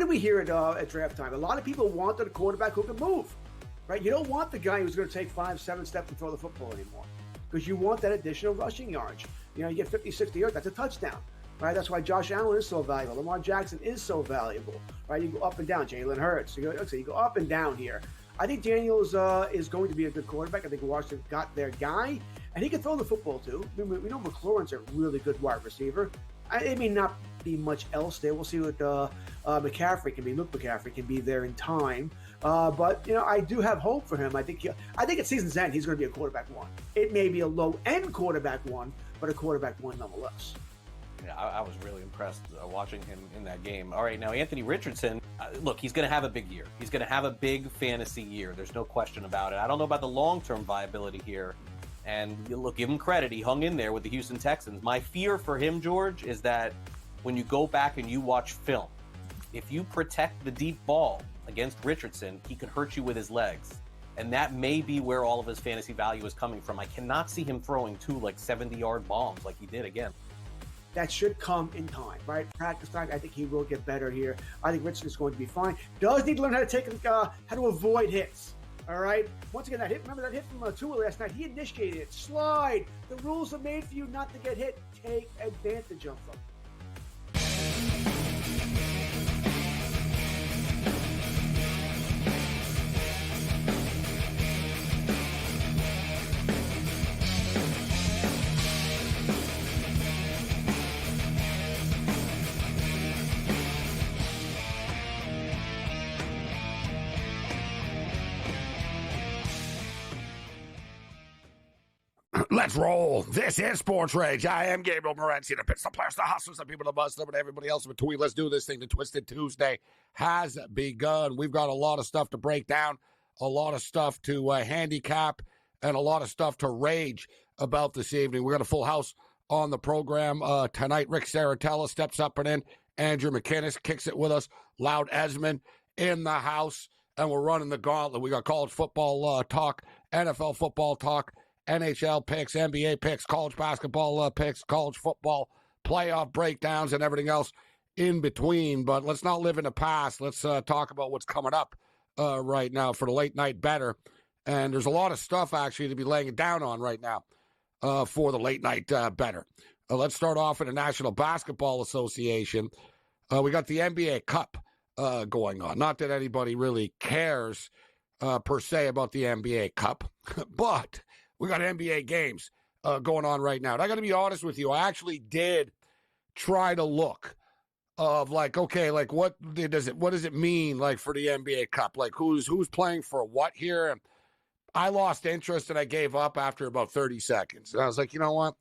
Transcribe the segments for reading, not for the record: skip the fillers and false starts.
did we hear at draft time? A lot of people wanted a quarterback who can move, right? You don't want the guy who's going to take 5-7 steps and throw the football anymore because you want that additional rushing yards. You know, you get 50, 60 yards, that's a touchdown, right? That's why Josh Allen is so valuable. Lamar Jackson is so valuable, right? You go up and down. Jalen Hurts. You go up and down here. I think Daniels is going to be a good quarterback. I think Washington got their guy, and he can throw the football too. We know McLaurin's a really good wide receiver. It may not be much else there. We'll see what McCaffrey can be. Luke McCaffrey can be there in time. But, you know, I do have hope for him. I think at season's end, he's going to be a quarterback one. It may be a low-end quarterback one, but a quarterback one nonetheless. Yeah, I was really impressed watching him in that game. All right, now Anthony Richardson, look, he's going to have a big year. He's going to have a big fantasy year. There's no question about it. I don't know about the long-term viability here. And look, give him credit. He hung in there with the Houston Texans. My fear for him, George, is that when you go back and you watch film, if you protect the deep ball against Richardson, he could hurt you with his legs. And that may be where all of his fantasy value is coming from. I cannot see him throwing 2 70-yard bombs like he did again. That should come in time, right? Practice time. I think he will get better here. I think Richardson's going to be fine. Does need to learn how to avoid hits. All right. Once again, that hit. Remember that hit from Tua last night? He initiated it. Slide. The rules are made for you not to get hit. Take advantage of them. Let's roll. This is Sports Rage. I am Gabriel Morency, the pits, the players, the hustlers, the people, the buzz, and everybody else in between. Let's do this thing. The Twisted Tuesday has begun. We've got a lot of stuff to break down, a lot of stuff to handicap, and a lot of stuff to rage about this evening. We got a full house on the program tonight. Rick Saratella steps up and in. Andrew McKinnis kicks it with us. Loud Esmond in the house, and we're running the gauntlet. We got college football talk, NFL football talk, NHL picks, NBA picks, college basketball picks, college football playoff breakdowns, and everything else in between. But let's not live in the past. Let's talk about what's coming up right now for the late night better. And there's a lot of stuff actually to be laying it down on right now for the late night better. Let's start off with the National Basketball Association. We got the NBA Cup going on. Not that anybody really cares per se about the NBA Cup, but we got NBA games going on right now. And I got to be honest with you, I actually did try to look of what does it mean like for the NBA Cup? Like who's playing for what here? And I lost interest and I gave up after about 30 seconds. And I was like, you know what?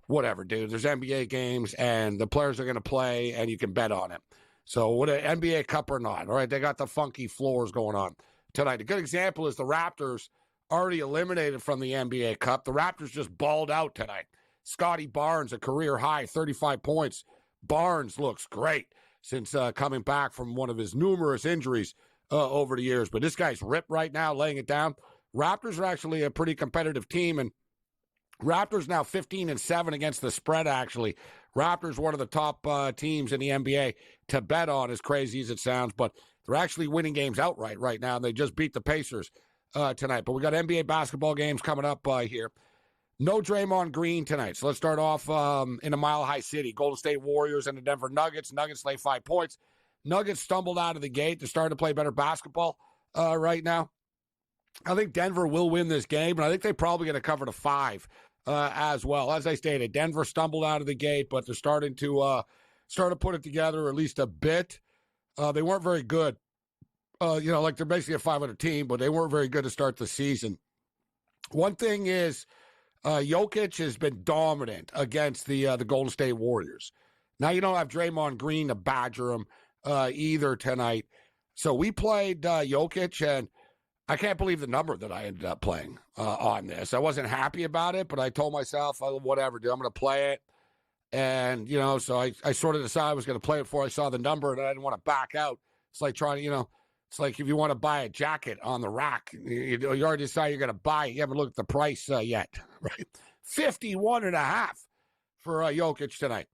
Whatever, dude. There's NBA games and the players are going to play and you can bet on it. So what an NBA Cup or not, all right? They got the funky floors going on tonight. A good example is the Raptors already eliminated from the NBA Cup. The Raptors just balled out tonight. Scotty Barnes, a career high, 35 points. Barnes looks great since coming back from one of his numerous injuries over the years. But this guy's ripped right now, laying it down. Raptors are actually a pretty competitive team, and Raptors now 15-7 against the spread, actually. Raptors one of the top teams in the NBA to bet on, as crazy as it sounds. But they're actually winning games outright right now, and they just beat the Pacers tonight. But we got NBA basketball games coming up here. No Draymond Green tonight. So let's start off in a Mile High City. Golden State Warriors and the Denver Nuggets. Nuggets lay 5 points. Nuggets stumbled out of the gate. They're starting to play better basketball right now. I think Denver will win this game, and I think they're probably going to cover the 5 as well. As I stated, Denver stumbled out of the gate, but they're starting to put it together at least a bit. They weren't very good. They're basically a 500 team, but they weren't very good to start the season. One thing is, Jokic has been dominant against the Golden State Warriors. Now you don't have Draymond Green to badger him either tonight. So we played Jokic, and I can't believe the number that I ended up playing on this. I wasn't happy about it, but I told myself, whatever, dude, I'm going to play it. And, so I sort of decided I was going to play it before I saw the number, and I didn't want to back out. It's like trying to, it's like if you want to buy a jacket on the rack, you already decide you're going to buy it. You haven't looked at the price yet, right? 51.5 for Jokic tonight.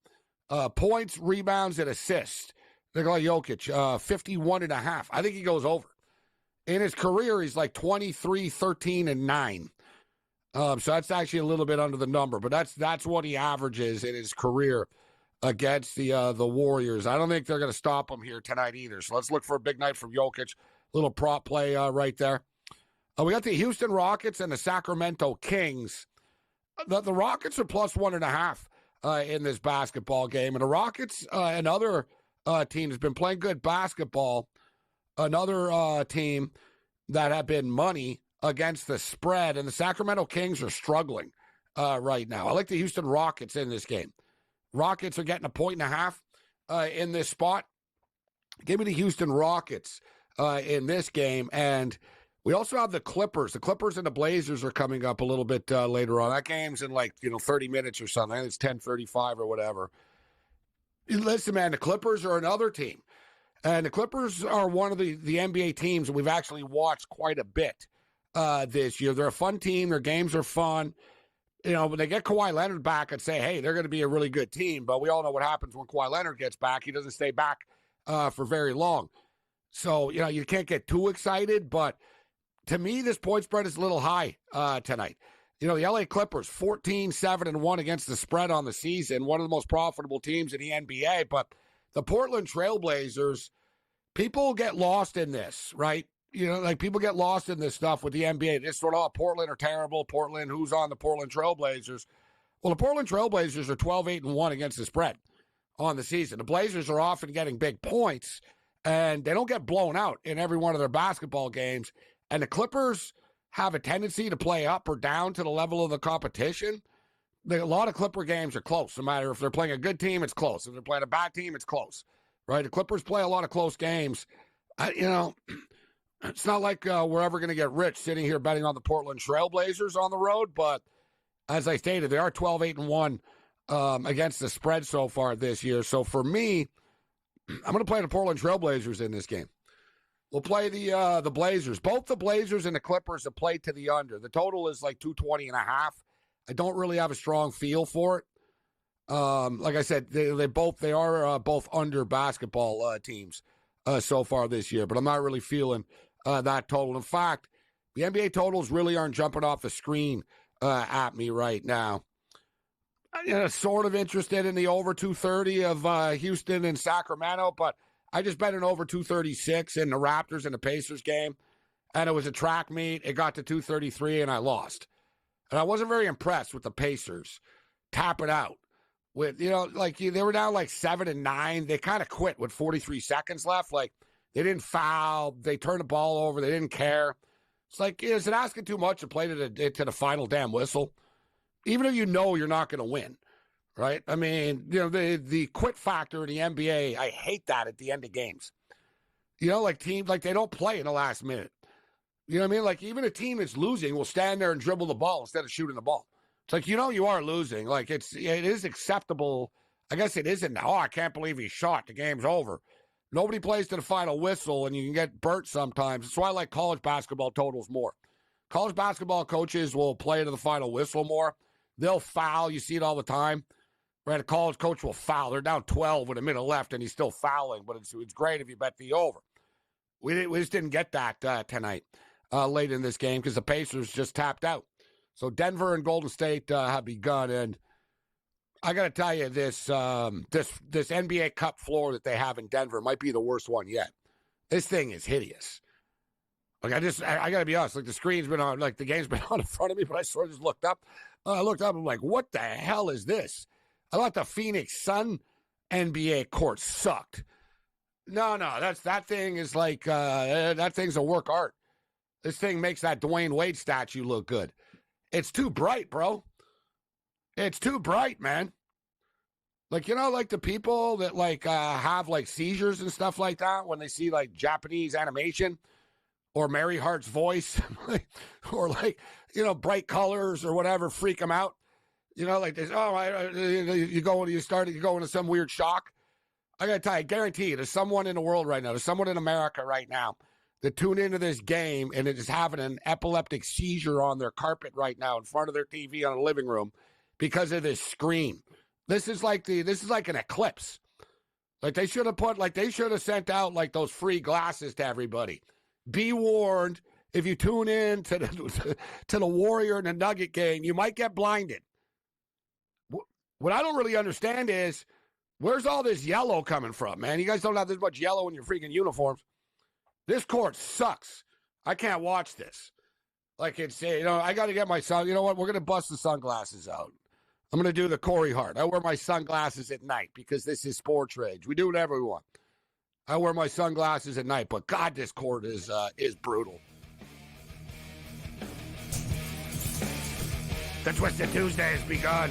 Points, rebounds, and assists. Nikola Jokic, 51.5. I think he goes over. In his career, he's like 23, 13, and 9. So that's actually a little bit under the number, but that's what he averages in his career against the Warriors. I don't think they're going to stop him here tonight either. So let's look for a big night from Jokic. Little prop play right there. We got the Houston Rockets and the Sacramento Kings. The Rockets are plus 1.5 in this basketball game, and the Rockets, another team has been playing good basketball. Another team that have been money against the spread, and the Sacramento Kings are struggling right now. I like the Houston Rockets in this game. Rockets are getting 1.5 in this spot. Give me the Houston Rockets in this game, and we also have the Clippers. The Clippers and the Blazers are coming up a little bit later on. That game's in 30 minutes or something. I think it's 10:35 or whatever. Listen, man, the Clippers are another team. And the Clippers are one of the NBA teams that we've actually watched quite a bit this year. They're a fun team. Their games are fun. When they get Kawhi Leonard back, I'd say, hey, they're going to be a really good team. But we all know what happens when Kawhi Leonard gets back. He doesn't stay back for very long. So, you can't get too excited. But to me, this point spread is a little high tonight. The LA Clippers, 14-7-1 against the spread on the season. One of the most profitable teams in the NBA. But the Portland Trailblazers, people get lost in this, right? People get lost in this stuff with the NBA. This sort of, Portland are terrible. Portland, who's on the Portland Trailblazers? Well, the Portland Trailblazers are 12-8-1 against the spread on the season. The Blazers are often getting big points, and they don't get blown out in every one of their basketball games. And the Clippers have a tendency to play up or down to the level of the competition. A lot of Clipper games are close. No matter if they're playing a good team, it's close. If they're playing a bad team, it's close, right? The Clippers play a lot of close games. It's not like we're ever going to get rich sitting here betting on the Portland Trailblazers on the road, but as I stated, they are 12-8-1 against the spread so far this year. So for me, I'm going to play the Portland Trailblazers in this game. We'll play the Blazers. Both the Blazers and the Clippers have played to the under. The total is like 220.5. I don't really have a strong feel for it. Like I said, they are both under basketball teams so far this year, but I'm not really feeling that total. In fact, the NBA totals really aren't jumping off the screen at me right now. I'm sort of interested in the over 230 of Houston and Sacramento, but I just bet an over 236 in the Raptors and the Pacers game, and it was a track meet. It got to 233, and I lost. And I wasn't very impressed with the Pacers tapping out. With they were down 7-9. They kind of quit with 43 seconds left. They didn't foul. They turned the ball over. They didn't care. It's is it asking too much to play to the final damn whistle? Even if you're not going to win, right? I mean, the quit factor in the NBA, I hate that at the end of games. Teams, they don't play in the last minute. You know what I mean? Even a team that's losing will stand there and dribble the ball instead of shooting the ball. It's you are losing. It is acceptable. I guess it isn't now. Oh, I can't believe he shot. The game's over. Nobody plays to the final whistle, and you can get burnt sometimes. That's why I like college basketball totals more. College basketball coaches will play to the final whistle more. They'll foul. You see it all the time. Right? A college coach will foul. They're down 12 with a minute left, and he's still fouling. But it's great if you bet the over. We just didn't get that tonight late in this game because the Pacers just tapped out. So Denver and Golden State have begun, and I got to tell you, this NBA Cup floor that they have in Denver might be the worst one yet. This thing is hideous. I got to be honest. The screen's been on, the game's been on in front of me, but I sort of just looked up. I looked up. I'm like, what the hell is this? I thought the Phoenix Sun NBA court sucked. No, that thing is that thing's a work art. This thing makes that Dwayne Wade statue look good. It's too bright, bro. It's too bright, man. The people that have seizures and stuff like that when they see Japanese animation or Mary Hart's voice or bright colors or whatever freak them out. You go into some weird shock. I got to tell you, I guarantee you, there's someone in the world right now, there's someone in America right now that tune into this game and is having an epileptic seizure on their carpet right now in front of their TV on a living room because of this screen. This is like an eclipse. Like they should have sent out like those free glasses to everybody. Be warned, if you tune in to the Warrior and the Nugget game, you might get blinded. What I don't really understand is, where's all this yellow coming from, man? You guys don't have this much yellow in your freaking uniforms. This court sucks. I can't watch this. Like it's, I got to get my son. You know what? We're going to bust the sunglasses out. I'm going to do the Corey Hart. I wear my sunglasses at night because this is sports rage. We do whatever we want. I wear my sunglasses at night, but God, this court is brutal. The Twisted Tuesday has begun.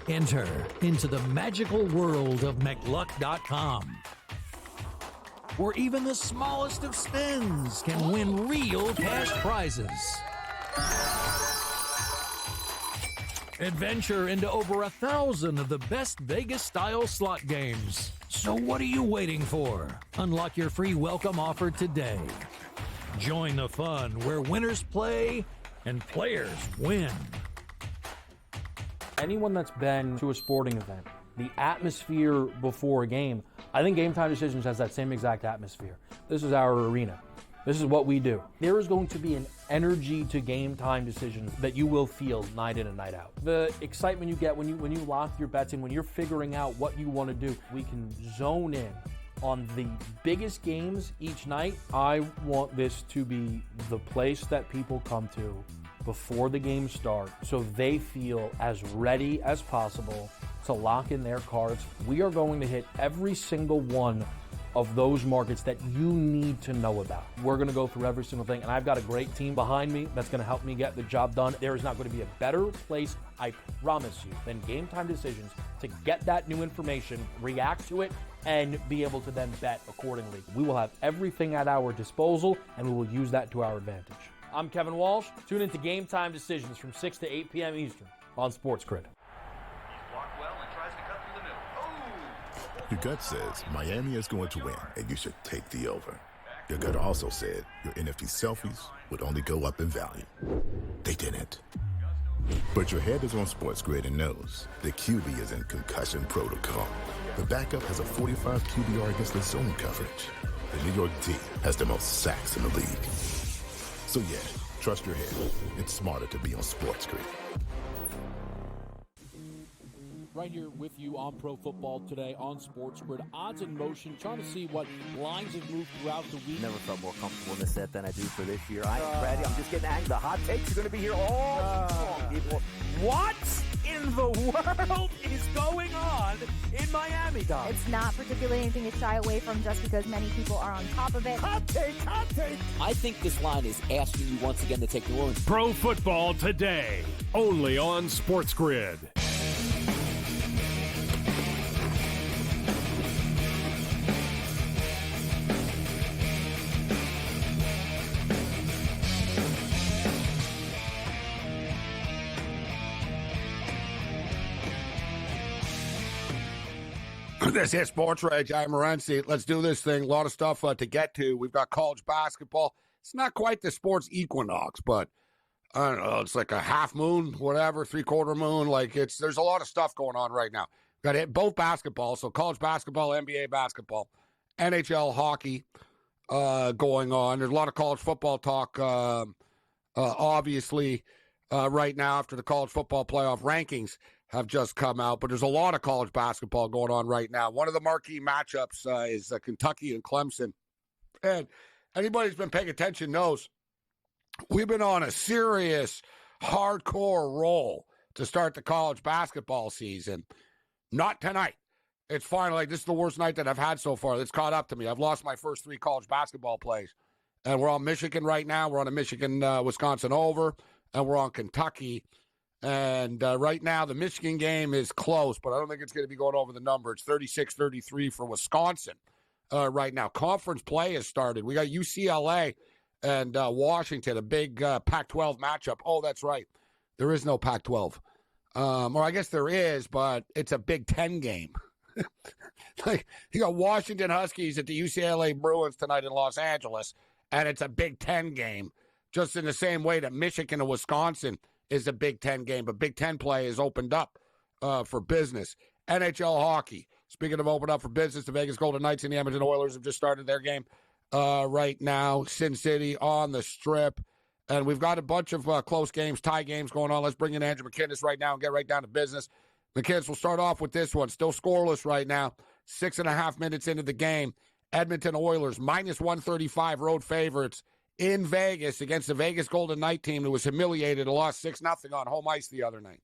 Enter into the magical world of McLuck.com, where even the smallest of spins can win real cash prizes. Adventure into over 1,000 of the best Vegas-style slot games. So what are you waiting for? Unlock your free welcome offer today. Join the fun where winners play and players win. Anyone that's been to a sporting event, the atmosphere before a game, I think Game Time Decisions has that same exact atmosphere. This is our arena. This is what we do. There is going to be an energy to Game Time Decisions that you will feel night in and night out. The excitement you get when you lock your bets in, when you're figuring out what you want to do, we can zone in on the biggest games each night. I want this to be the place that people come to before the games start so they feel as ready as possible to lock in their cards. We are going to hit every single one of those markets that you need to know about. We're going to go through every single thing, and I've got a great team behind me that's going to help me get the job done. There is not going to be a better place, I promise you, than Game Time Decisions to get that new information, react to it, and be able to then bet accordingly. We will have everything at our disposal, and we will use that to our advantage. I'm Kevin Walsh. Tune into Game Time Decisions from 6 to 8 p.m. Eastern on Sports Grid. Your gut says Miami is going to win, and you should take the over. Your gut also said your NFT selfies would only go up in value. They didn't. But your head is on Sports Grid and knows the QB is in concussion protocol. The backup has a 45 QBR against the zone coverage. The New York D has the most sacks in the league. So yeah, trust your head. It's smarter to be on Sports Grid. Right here with you on Pro Football Today on Sports Grid. Odds in motion, trying to see what lines have moved throughout the week. Never felt more comfortable in this set than I do for this year. I am ready. I'm just getting angry. The hot takes are going to be here all long, people. What in the world is going on in Miami, Dom? It's not particularly anything to shy away from just because many people are on top of it. Hot take. I think this line is asking you once again to take New Orleans. Pro Football Today, only on Sports Grid. This is Sports Rage. I'm Morency. Let's do this thing. A lot of stuff to get to. We've got college basketball. It's not quite the sports equinox, but I don't know. It's like a half moon, whatever, three-quarter moon. Like there's a lot of stuff going on right now. Got it, both basketball, so college basketball, NBA basketball, NHL hockey going on. There's a lot of college football talk, obviously, right now after the college football playoff rankings have just come out, but there's a lot of college basketball going on right now. One of the marquee matchups is Kentucky and Clemson. And anybody who's been paying attention knows we've been on a serious, hardcore roll to start the college basketball season. Not tonight. It's finally, this is the worst night that I've had so far. It's caught up to me. I've lost my first 3 college basketball plays. And we're on Michigan right now. We're on a Michigan-Wisconsin over, and we're on Kentucky. And right now, the Michigan game is close, but I don't think it's going to be going over the number. It's 36-33 for Wisconsin right now. Conference play has started. We got UCLA and Washington, a big Pac-12 matchup. Oh, that's right. There is no Pac-12. Or I guess there is, but it's a Big Ten game. Like, you got Washington Huskies at the UCLA Bruins tonight in Los Angeles, and it's a Big Ten game, just in the same way that Michigan and Wisconsin is a Big Ten game. But Big Ten play is opened up for business. NHL hockey. Speaking of open up for business, the Vegas Golden Knights and the Edmonton Oilers have just started their game right now. Sin City on the Strip. And we've got a bunch of close games, tie games going on. Let's bring in Andrew McKinnis right now and get right down to business. McKinnis, we'll start off with this one. Still scoreless right now. 6.5 minutes into the game. Edmonton Oilers, minus 135 road favorites in Vegas against the Vegas Golden Knight team who was humiliated and lost 6-0 on home ice the other night.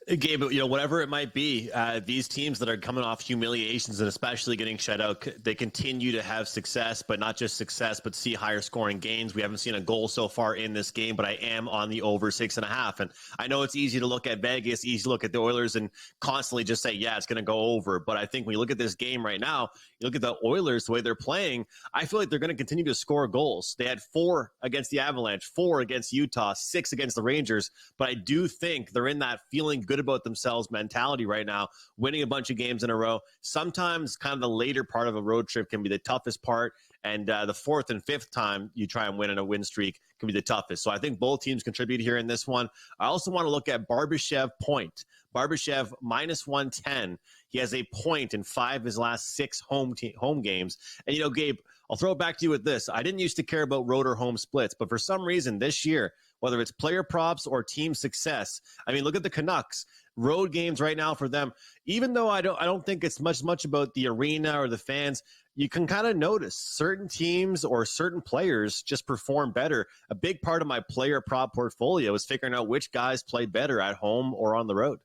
Gabe, whatever it might be, these teams that are coming off humiliations and especially getting shut out, they continue to have success, but not just success, but see higher scoring gains. We haven't seen a goal so far in this game, but I am on the over 6.5. And I know it's easy to look at Vegas, easy to look at the Oilers and constantly just say, yeah, it's going to go over. But I think when you look at this game right now, you look at the Oilers, the way they're playing, I feel like they're going to continue to score goals. They had 4 against the Avalanche, 4 against Utah, 6 against the Rangers. But I do think they're in that feeling good about themselves mentality right now, winning a bunch of games in a row. Sometimes kind of the later part of a road trip can be the toughest part, and the 4th and 5th time you try and win in a win streak can be the toughest. So I think both teams contribute here in this one. I also want to look at Barbashev point. Barbashev minus 110. He has a point in 5 of his last 6 home games. And, Gabe, I'll throw it back to you with this. I didn't used to care about road or home splits, but for some reason this year, whether it's player props or team success, I mean, look at the Canucks. Road games right now for them, even though I don't think it's much about the arena or the fans, you can kind of notice certain teams or certain players just perform better. A big part of my player prop portfolio is figuring out which guys play better at home or on the road.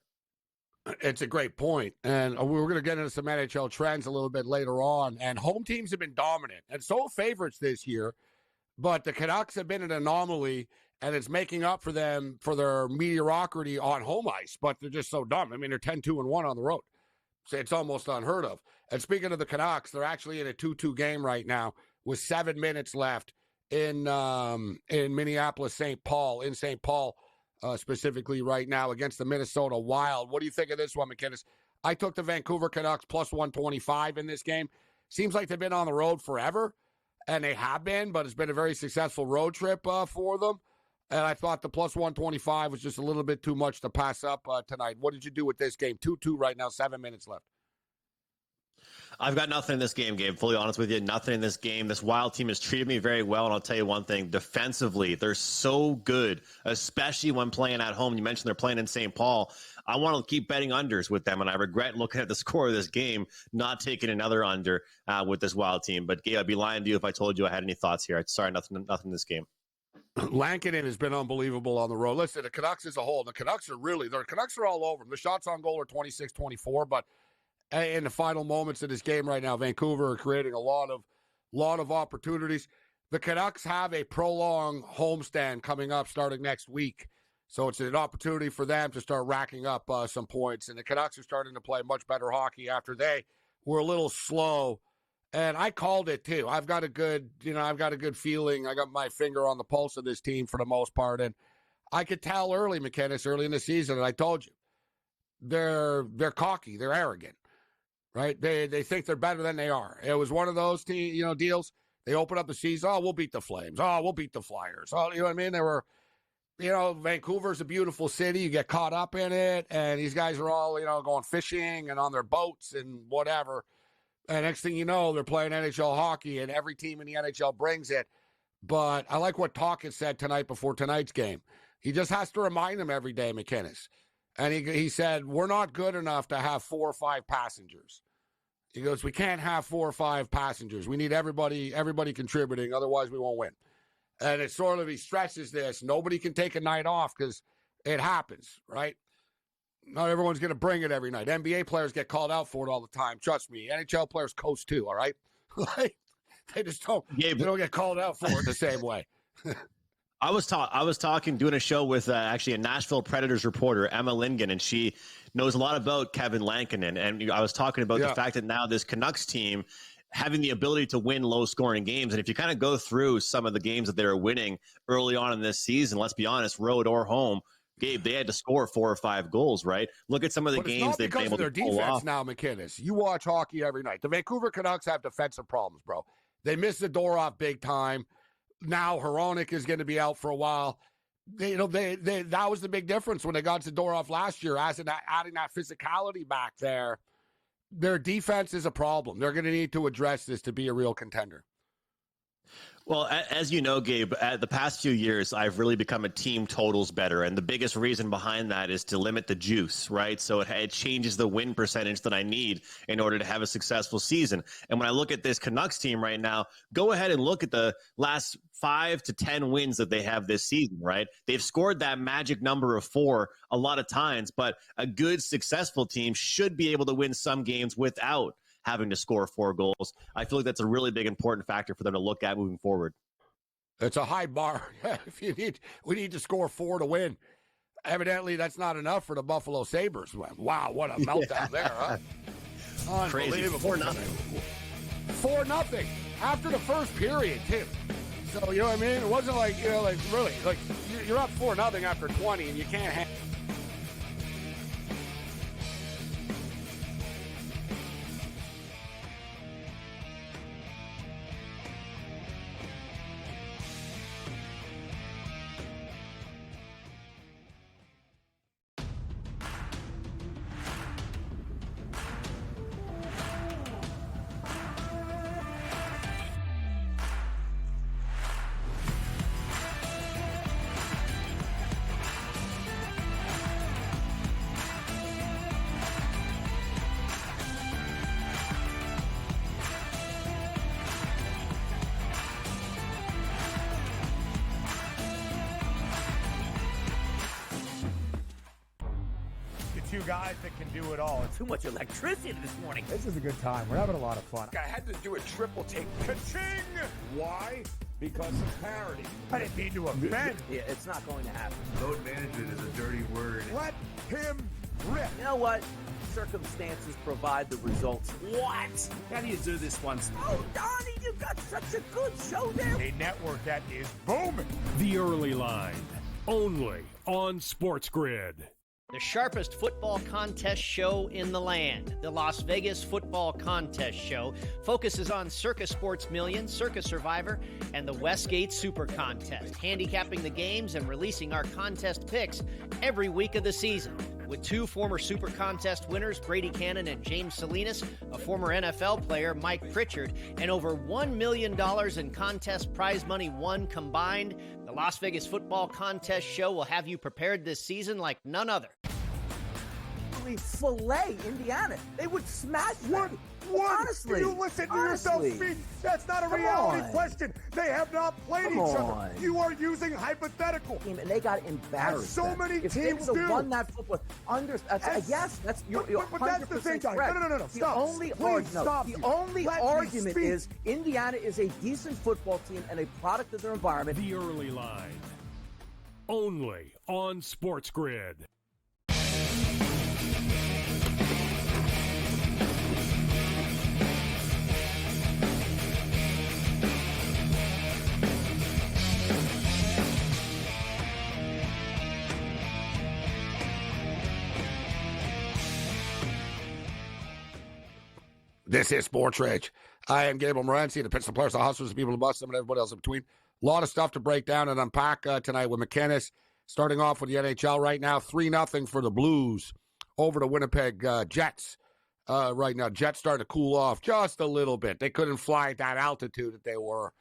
It's a great point. And we're going to get into some NHL trends a little bit later on. And home teams have been dominant, and so favorites this year. But the Canucks have been an anomaly, and it's making up for them for their mediocrity on home ice. But they're just so dumb. I mean, they're 10-2-1 on the road. So it's almost unheard of. And speaking of the Canucks, they're actually in a 2-2 game right now with 7 minutes left in Minneapolis, St. Paul, specifically right now against the Minnesota Wild. What do you think of this one, McKinnis? I took the Vancouver Canucks plus 125 in this game. Seems like they've been on the road forever, and they have been, but it's been a very successful road trip for them. And I thought the plus 125 was just a little bit too much to pass up tonight. What did you do with this game? 2-2 right now, 7 minutes left. I've got nothing in this game, Gabe. Fully honest with you, nothing in this game. This Wild team has treated me very well, and I'll tell you one thing. Defensively, they're so good, especially when playing at home. You mentioned they're playing in St. Paul. I want to keep betting unders with them, and I regret looking at the score of this game, not taking another under with this Wild team. But, Gabe, I'd be lying to you if I told you I had any thoughts here. Sorry, nothing in this game. Lankinen has been unbelievable on the road. Listen, the Canucks as a whole, the Canucks are all over them. The shots on goal are 26-24, but in the final moments of this game right now, Vancouver are creating a lot of opportunities. The Canucks have a prolonged homestand coming up starting next week, so it's an opportunity for them to start racking up some points. And the Canucks are starting to play much better hockey after they were a little slow. And I called it too. I've got a good feeling. I got my finger on the pulse of this team for the most part, and I could tell early, McKinnis, early in the season, and I told you, they're cocky, they're arrogant. Right? They think they're better than they are. It was one of those deals. They open up the season. Oh, we'll beat the Flames. Oh, we'll beat the Flyers. Oh, you know what I mean? They were, Vancouver's a beautiful city. You get caught up in it, and these guys are all, going fishing and on their boats and whatever. And next thing you know, they're playing NHL hockey, and every team in the NHL brings it. But I like what Talkett said tonight before tonight's game. He just has to remind them every day, McKinnis. And he said, we're not good enough to have 4 or 5 passengers. He goes, we can't have 4 or 5 passengers. We need everybody contributing, otherwise we won't win. And it's sort of, he stresses this. Nobody can take a night off because it happens, right? Not everyone's going to bring it every night. NBA players get called out for it all the time. Trust me. NHL players coast too, all right? They just don't, they don't get called out for it the same way. I was talking, doing a show with actually a Nashville Predators reporter, Emma Lingen, and she knows a lot about Kevin Lankinen. And I was talking about the fact that now this Canucks team having the ability to win low-scoring games. And if you kind of go through some of the games that they were winning early on in this season, let's be honest, road or home, Gabe, they had to score 4 or 5 goals, right? Look at some of the games they've been able to pull off. Now, McInnes, you watch hockey every night. The Vancouver Canucks have defensive problems, bro. They missed the door off big time. Now Hronek is going to be out for a while. That was the big difference when they got Zadorov last year, adding that physicality back there. Their defense is a problem. They're going to need to address this to be a real contender. Well, as you know, Gabe, the past few years, I've really become a team totals better. And the biggest reason behind that is to limit the juice, right? So it changes the win percentage that I need in order to have a successful season. And when I look at this Canucks team right now, go ahead and look at the last 5 to 10 wins that they have this season, right? They've scored that magic number of 4 a lot of times, but a good, successful team should be able to win some games without having to score 4 goals. I feel like that's a really big, important factor for them to look at moving forward. It's a high bar. We need to score 4 to win. Evidently, that's not enough for the Buffalo Sabres. Wow, what a meltdown there, huh? Unbelievable. 4-0. 4-0 after the first period, too. So, you know what I mean? It wasn't like, really, you're up 4-0 after 20 and you can't have. Two guys that can do it all. Too much electricity this morning. This is a good time. We're having a lot of fun. I had to do a triple take. Ka-ching! Why? Because of parity. I didn't mean to offend. Yeah, it's not going to happen. Load management is a dirty word. Let him rip. You know what? Circumstances provide the results. What? How do you do this one? Oh, Donnie, you got such a good show there. A network that is booming. The Early Line, only on Sports Grid. The sharpest football contest show in the land, the Las Vegas Football Contest Show, focuses on Circus Sports Million, Circus Survivor, and the Westgate Super Contest, handicapping the games and releasing our contest picks every week of the season. With 2 former Super Contest winners, Brady Cannon and James Salinas, a former NFL player, Mike Pritchard, and over $1 million in contest prize money won combined, the Las Vegas Football Contest Show will have you prepared this season like none other. Fillet Indiana. They would smash them. Honestly. You listen to yourself speak. That's not a reality question. They have not played each other. You are using hypothetical. And they got embarrassed. As so many if teams they would have won that football, yes, that's you're but that's the thing, guys. correct. No. Stop. The only argument is Indiana is a decent football team and a product of their environment. The Early Line, only on Sports Grid. This is Sports Rage. I am Gabriel Morency, the Pittsburgh Players, the Hustlers, the people who bust them, and everybody else in between. A lot of stuff to break down and unpack tonight with McInnes. Starting off with the NHL right now, 3-0 for the Blues over the Winnipeg Jets. Right now, Jets starting to cool off just a little bit. They couldn't fly at that altitude that they were,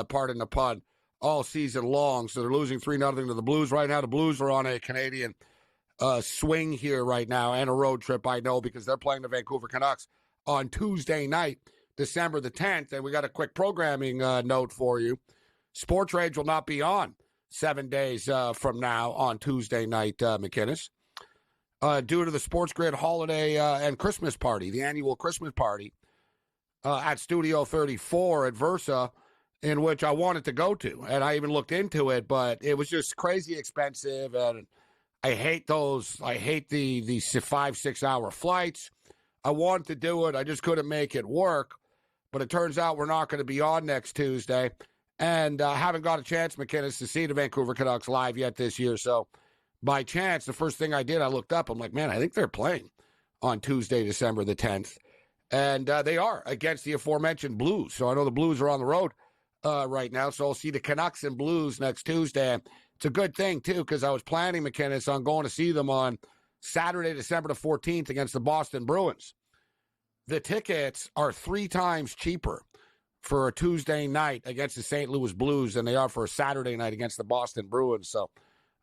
pardon the pun, all season long. So they're losing 3-0 to the Blues right now. The Blues are on a Canadian swing here right now and a road trip, I know, because they're playing the Vancouver Canucks on Tuesday night, December the 10th. And we got a quick programming note for you. Sports Rage will not be on 7 days from now on Tuesday night, McInnes, due to the Sports Grid holiday and Christmas party, the annual Christmas party at Studio 34 at Versa, in which I wanted to go to. And I even looked into it, but it was just crazy expensive. And I hate those. I hate the 5-6 hour flights. I wanted to do it. I just couldn't make it work. but it turns out we're not going to be on next Tuesday. And haven't got a chance, McKinnis, to see the Vancouver Canucks live yet this year. So by chance, the first thing I did, I looked up. I'm like, man, I think they're playing on Tuesday, December the 10th. And they are against the aforementioned Blues. So I know the Blues are on the road right now. So I'll see the Canucks and Blues next Tuesday. It's a good thing, too, because I was planning, McKinnis, on going to see them on Saturday, December the 14th against the Boston Bruins. The tickets are 3 times cheaper for a Tuesday night against the St. Louis Blues than they are for a Saturday night against the Boston Bruins. So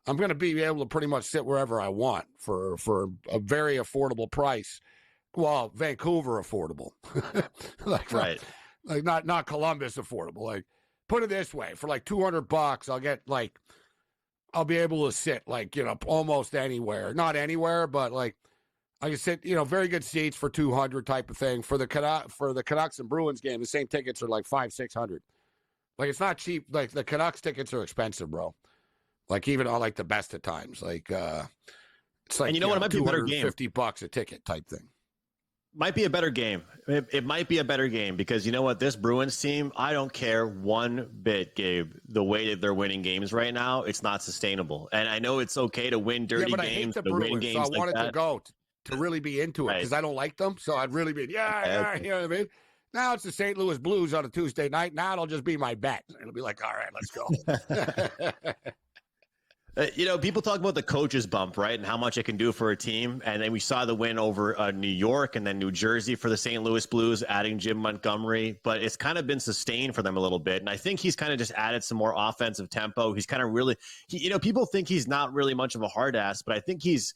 I'm going to be able to pretty much sit wherever I want for a very affordable price. Well, Vancouver affordable. Right. Like not Columbus affordable. Like, put it this way, for like $200, I'll be able to sit almost anywhere. Not anywhere, but I can sit, very good seats for 200 type of thing. For the Canucks and Bruins game, the same tickets are like $500-600. It's not cheap. Like, the Canucks tickets are expensive, bro. Even on the best of times. It's like, and you know what? It might be a better game. $50 a ticket type thing. Might be a better game. It might be a better game because you know what? This Bruins team, I don't care one bit, Gabe. The way that they're winning games right now, it's not sustainable. And I know it's okay to win dirty but games, I hate the to Bruins, win games so I wanted like to go to really be into it because I don't like them. So I'd really be, you know what I mean? Now it's the St. Louis Blues on a Tuesday night. Now it'll just be my bet. It'll be like, all right, let's go. People talk about the coach's bump, right, and how much it can do for a team. And then we saw the win over New York and then New Jersey for the St. Louis Blues, adding Jim Montgomery. But it's kind of been sustained for them a little bit. And I think he's kind of just added some more offensive tempo. He's kind of really, people think he's not really much of a hard ass, but I think he's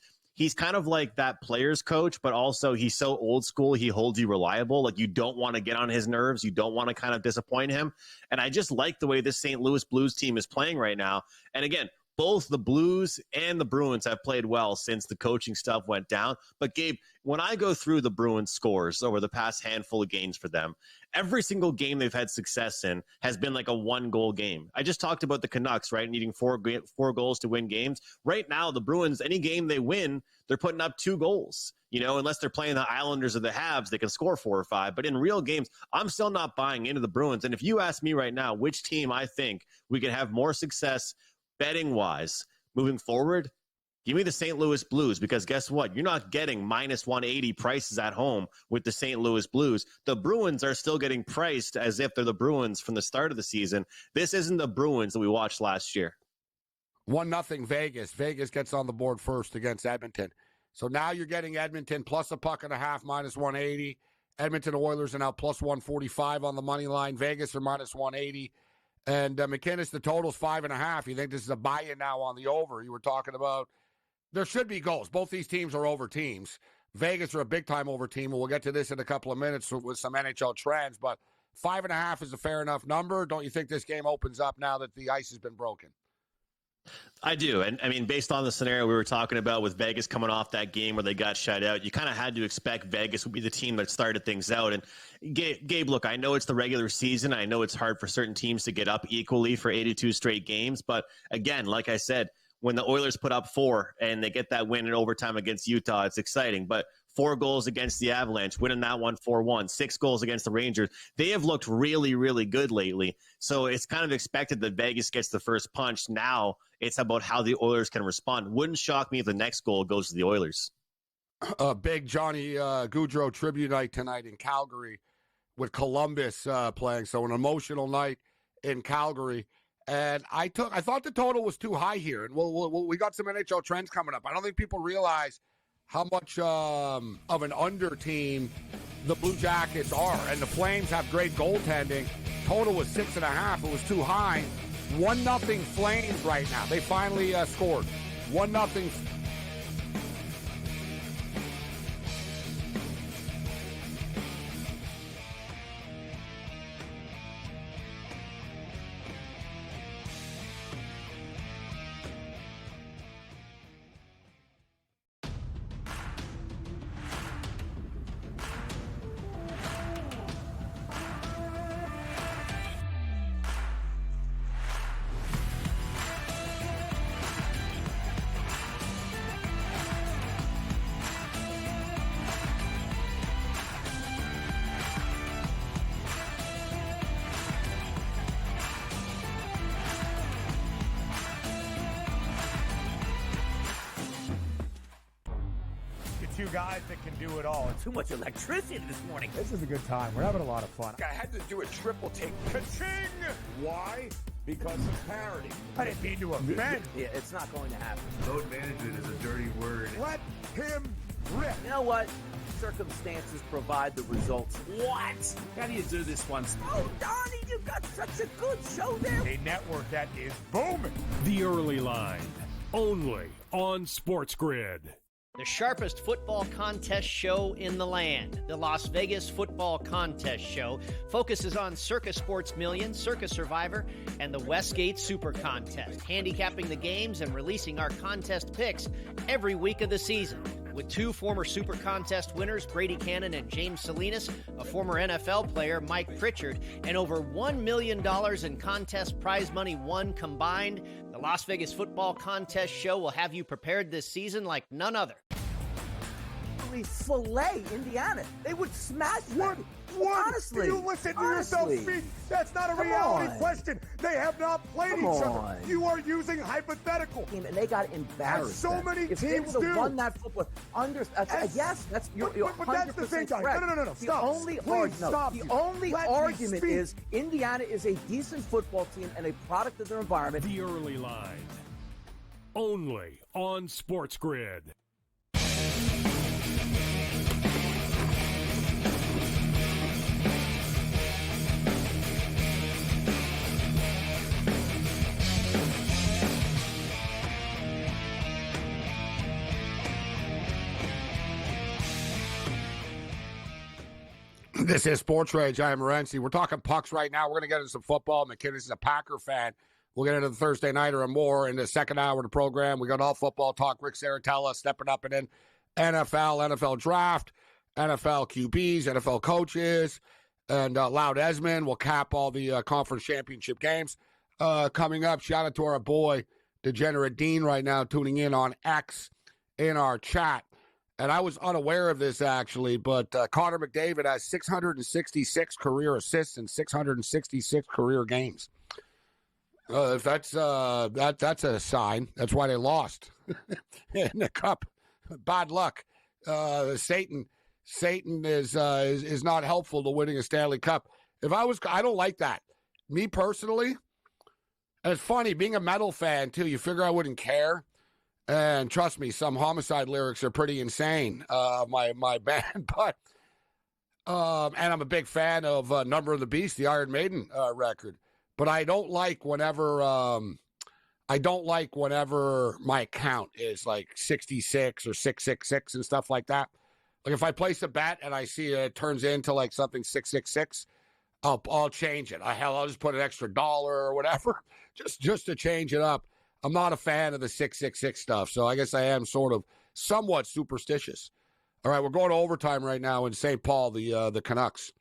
kind of like that player's coach, but also he's so old school. He holds you reliable. You don't want to get on his nerves. You don't want to kind of disappoint him. And I just like the way this St. Louis Blues team is playing right now. And again, both the Blues and the Bruins have played well since the coaching stuff went down. But, Gabe, when I go through the Bruins scores over the past handful of games for them, every single game they've had success in has been like a 1-goal game. I just talked about the Canucks, right, needing four goals to win games. Right now, the Bruins, any game they win, they're putting up 2 goals. Unless they're playing the Islanders or the Habs, they can score 4 or 5. But in real games, I'm still not buying into the Bruins. And if you ask me right now which team I think we can have more success betting-wise moving forward, give me the St. Louis Blues, because guess what? You're not getting minus 180 prices at home with the St. Louis Blues. The Bruins are still getting priced as if they're the Bruins from the start of the season. This isn't the Bruins that we watched last year. 1-0 Vegas. Vegas gets on the board first against Edmonton. So now you're getting Edmonton plus a $1.50, minus 180. Edmonton Oilers are now plus 145 on the money line. Vegas are minus 180. And McKinnis, the total's 5.5. You think this is a buy-in now on the over? You were talking about there should be goals. Both these teams are over teams. Vegas are a big-time over team, and we'll get to this in a couple of minutes with some NHL trends. But 5.5 is a fair enough number. Don't you think this game opens up now that the ice has been broken? I do. And I mean, based on the scenario we were talking about with Vegas coming off that game where they got shut out, you kind of had to expect Vegas would be the team that started things out. And Gabe, look, I know it's the regular season. I know it's hard for certain teams to get up equally for 82 straight games. But again, like I said, when the Oilers put up 4 and they get that win in overtime against Utah, it's exciting. But 4 goals against the Avalanche, winning that one 4-1, 6 goals against the Rangers. They have looked really, really good lately. So it's kind of expected that Vegas gets the first punch. Now it's about how the Oilers can respond. Wouldn't shock me if the next goal goes to the Oilers. Big Johnny Gaudreau tribute night tonight in Calgary with Columbus playing. So an emotional night in Calgary. And I thought the total was too high here. And we got some NHL trends coming up. I don't think people realize how much of an under team the Blue Jackets are. And the Flames have great goaltending. Total was 6.5. It was too high. 1-0 Flames right now. They finally scored. 1-0. two guys that can do it all. Too much electricity this morning. This is a good time. We're having a lot of fun. I had to do a triple take. Ka-ching! Why? Because of parity. I didn't mean to offend. Yeah, it's not going to happen. Load management is a dirty word. Let him rip. You know what? Circumstances provide the results. What? How do you do this one? Oh, Donnie, you've got such a good show there. A network that is booming. The Early Line, only on Sports Grid. The sharpest football contest show in the land, the Las Vegas Football Contest Show, focuses on Circa Sports Million, Circa Survivor, and the Westgate Super Contest, handicapping the games and releasing our contest picks every week of the season. With two former Super Contest winners, Brady Cannon and James Salinas, a former NFL player, Mike Pritchard, and over $1 million in contest prize money won combined, the Las Vegas Football Contest Show will have you prepared this season like none other. Fillet Indiana. They would smash them. Honestly. Do you listen to yourself speak? That's not a reality question. They have not played each other. You are using hypothetical. And they got embarrassed. As so many if teams they would have do. won that football, yes, that's you're but that's the thing, 100% guys. correct. No. Stop. The only argument is Indiana is a decent football team and a product of their environment. The Early Line, only on Sports Grid. This is Sports Rage. I am Morency. We're talking pucks right now. We're going to get into some football. McKinnis is a Packer fan. We'll get into the Thursday Nighter and more in the second hour of the program. We got all football talk. Rick Saratella stepping up and in NFL draft, NFL QBs, NFL coaches, and Loud Esmond will cap all the conference championship games coming up. Shout out to our boy, Degenerate Dean, right now tuning in on X in our chat. And I was unaware of this, actually, but Connor McDavid has 666 career assists in 666 career games. That's a sign. That's why they lost in the cup. Bad luck. Satan is not helpful to winning a Stanley Cup. I don't like that. Me personally, and it's funny, being a metal fan, too, you figure I wouldn't care. And trust me, some Homicide lyrics are pretty insane, my band. But and I'm a big fan of Number of the Beast, the Iron Maiden record. But I don't like whenever my count is like 66 or 666 and stuff like that. Like if I place a bet and I see it turns into like something 666, I'll change it. I'll just put an extra $1 or whatever just to change it up. I'm not a fan of the 666 stuff, so I guess I am somewhat superstitious. All right, we're going to overtime right now in St. Paul. The Canucks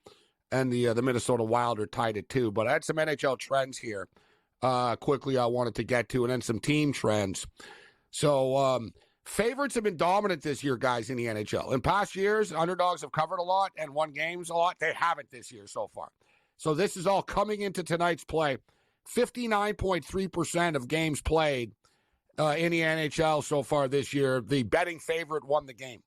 and the Minnesota Wild are tied at 2. But I had some NHL trends here quickly I wanted to get to, and then some team trends. So favorites have been dominant this year, guys, in the NHL. In past years, underdogs have covered a lot and won games a lot. They haven't this year so far. So this is all coming into tonight's play. 59.3% of games played in the NHL so far this year. The betting favorite won the game.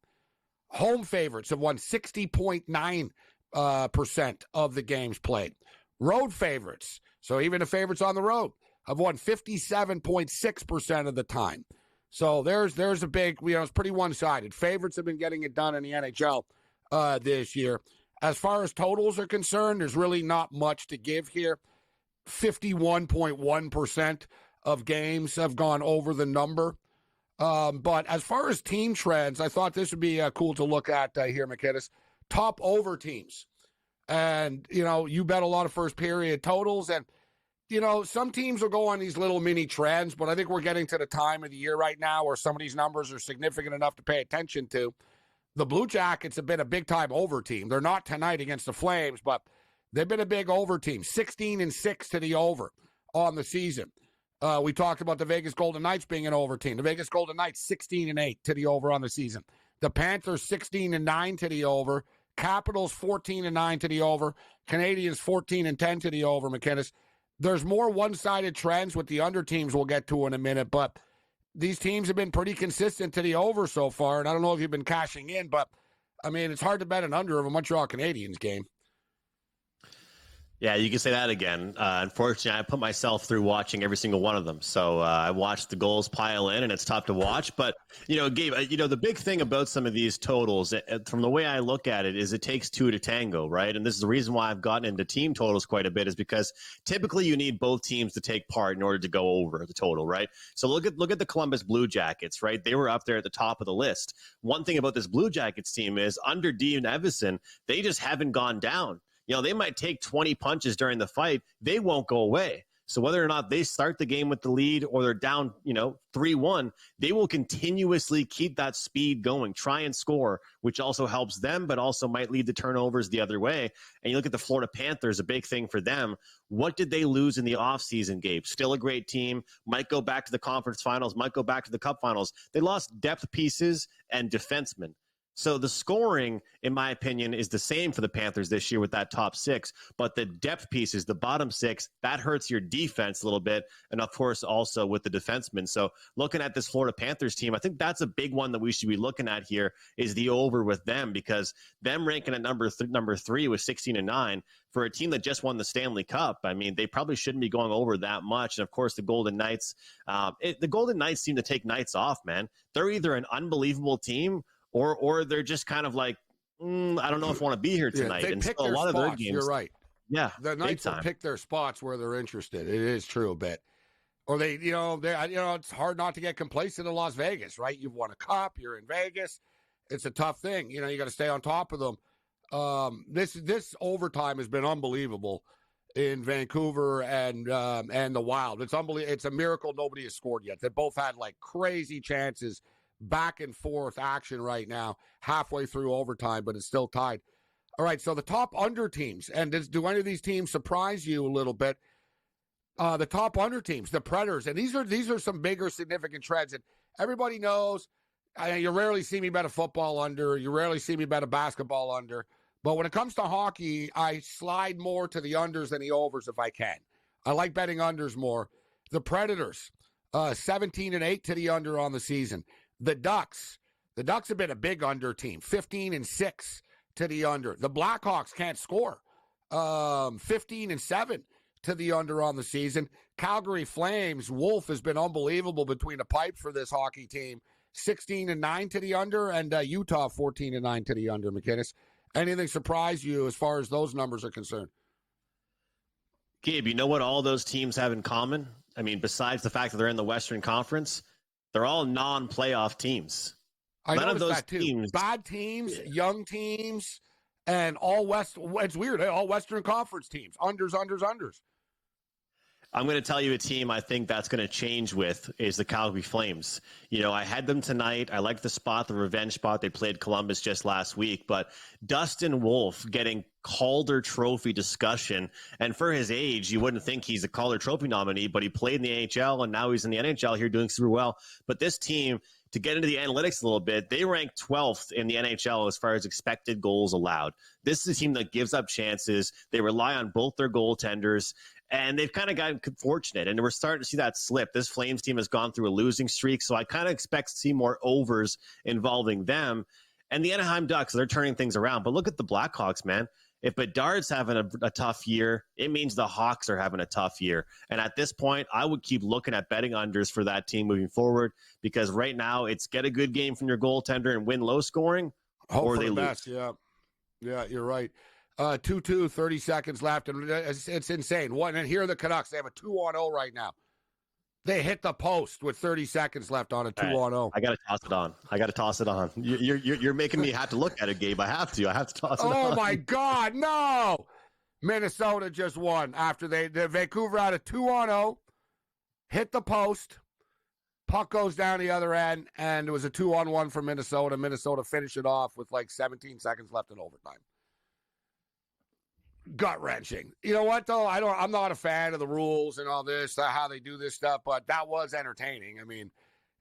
Home favorites have won 60.9% of the games played. Road favorites, so even the favorites on the road, have won 57.6% of the time. So there's a big, it's pretty one-sided. Favorites have been getting it done in the NHL this year. As far as totals are concerned, there's really not much to give here. 51.1% of games have gone over the number. But as far as team trends, I thought this would be cool to look at here, McKinnis. Top over teams. And, you bet a lot of first period totals. And, some teams will go on these little mini trends, but I think we're getting to the time of the year right now where some of these numbers are significant enough to pay attention to. The Blue Jackets have been a big-time over team. They're not tonight against the Flames, but they've been a big over team, 16-6 to the over on the season. We talked about the Vegas Golden Knights being an over team. The Vegas Golden Knights, 16-8 to the over on the season. The Panthers, 16-9 to the over. Capitals, 14-9 to the over. Canadians, 14-10 to the over, McKinnis. There's more one-sided trends with the under teams we'll get to in a minute, but these teams have been pretty consistent to the over so far, and I don't know if you've been cashing in, but, I mean, it's hard to bet an under of a Montreal Canadiens game. Yeah, you can say that again. Unfortunately, I put myself through watching every single one of them. So I watched the goals pile in, and it's tough to watch. But, Gabe, the big thing about some of these totals, from the way I look at it, is it takes two to tango, right? And this is the reason why I've gotten into team totals quite a bit, is because typically you need both teams to take part in order to go over the total, right? So look at the Columbus Blue Jackets, right? They were up there at the top of the list. One thing about this Blue Jackets team is under Dean Evason, they just haven't gone down. They might take 20 punches during the fight. They won't go away. So whether or not they start the game with the lead or they're down, 3-1, they will continuously keep that speed going, try and score, which also helps them, but also might lead to turnovers the other way. And you look at the Florida Panthers, a big thing for them. What did they lose in the offseason, Gabe? Still a great team, might go back to the conference finals, might go back to the cup finals. They lost depth pieces and defensemen. So the scoring, in my opinion, is the same for the Panthers this year with that top six, but the depth pieces, the bottom six, that hurts your defense a little bit, and of course also with the defensemen. So looking at this Florida Panthers team, I think that's a big one that we should be looking at here is the over with them, because them ranking at number three with 16-9 for a team that just won the Stanley Cup. I mean, they probably shouldn't be going over that much. And of course, the Golden Knights, the Golden Knights seem to take nights off, man. They're either an unbelievable team or they're just kind of like, I don't know if I want to be here tonight. They and pick so their a lot spots. of their games, You're right. Yeah, the Knights will pick their spots where they're interested. It is true a bit. Or they, it's hard not to get complacent in Las Vegas, right? You've won a cup. You're in Vegas. It's a tough thing. You got to stay on top of them. This overtime has been unbelievable in Vancouver and the Wild. It's unbelievable. It's a miracle nobody has scored yet. They both had like crazy chances. Back and forth action right now, halfway through overtime, but it's still tied. All right, so the top under teams, and do any of these teams surprise you a little bit? The top under teams, the Predators, and these are some bigger significant trends. And everybody knows, you rarely see me bet a football under, you rarely see me bet a basketball under. But when it comes to hockey, I slide more to the unders than the overs if I can. I like betting unders more. The Predators, 17-8 to the under on the season. The Ducks have been a big under team, 15-6 to the under. The Blackhawks can't score, 15-7 to the under on the season. Calgary Flames, Wolf has been unbelievable between the pipes for this hockey team, 16-9 to the under, and Utah 14-9 to the under. McKinnis, anything surprise you as far as those numbers are concerned? Gabe, you know what all those teams have in common? I mean, besides the fact that they're in the Western Conference, they're all non-playoff teams. I None of noticed those that too. teams, bad teams, young teams, and all West. It's weird. All Western Conference teams. Unders. I'm going to tell you a team I think that's going to change with is the Calgary Flames. I had them tonight. I like the spot, the revenge spot. They played Columbus just last week. But Dustin Wolf getting Calder Trophy discussion. And for his age, you wouldn't think he's a Calder Trophy nominee, but he played in the AHL, and now he's in the NHL here doing super well. But this team, to get into the analytics a little bit, they rank 12th in the NHL as far as expected goals allowed. This is a team that gives up chances. They rely on both their goaltenders. And they've kind of gotten fortunate, and we're starting to see that slip. This Flames team has gone through a losing streak, so I kind of expect to see more overs involving them. And the Anaheim Ducks, they're turning things around. But look at the Blackhawks, man. If Bedard's having a tough year, it means the Hawks are having a tough year. And at this point, I would keep looking at betting unders for that team moving forward, because right now it's get a good game from your goaltender and win low scoring, or they lose. Yeah, you're right. 2-2, 30 seconds left, and it's insane. And here are the Canucks. They have a 2-0 right now. They hit the post with 30 seconds left on a 2-0. I got to toss it on. You're making me have to look at it, Gabe. I have to toss it on. Oh, my God, no! Minnesota just won after the Vancouver had a 2-0, hit the post, puck goes down the other end, and it was a 2-on-1 for Minnesota. Minnesota finished it off with like 17 seconds left in overtime. Gut-wrenching. You know what, though? I'm not a fan of the rules and all this, how they do this stuff, but that was entertaining. I mean,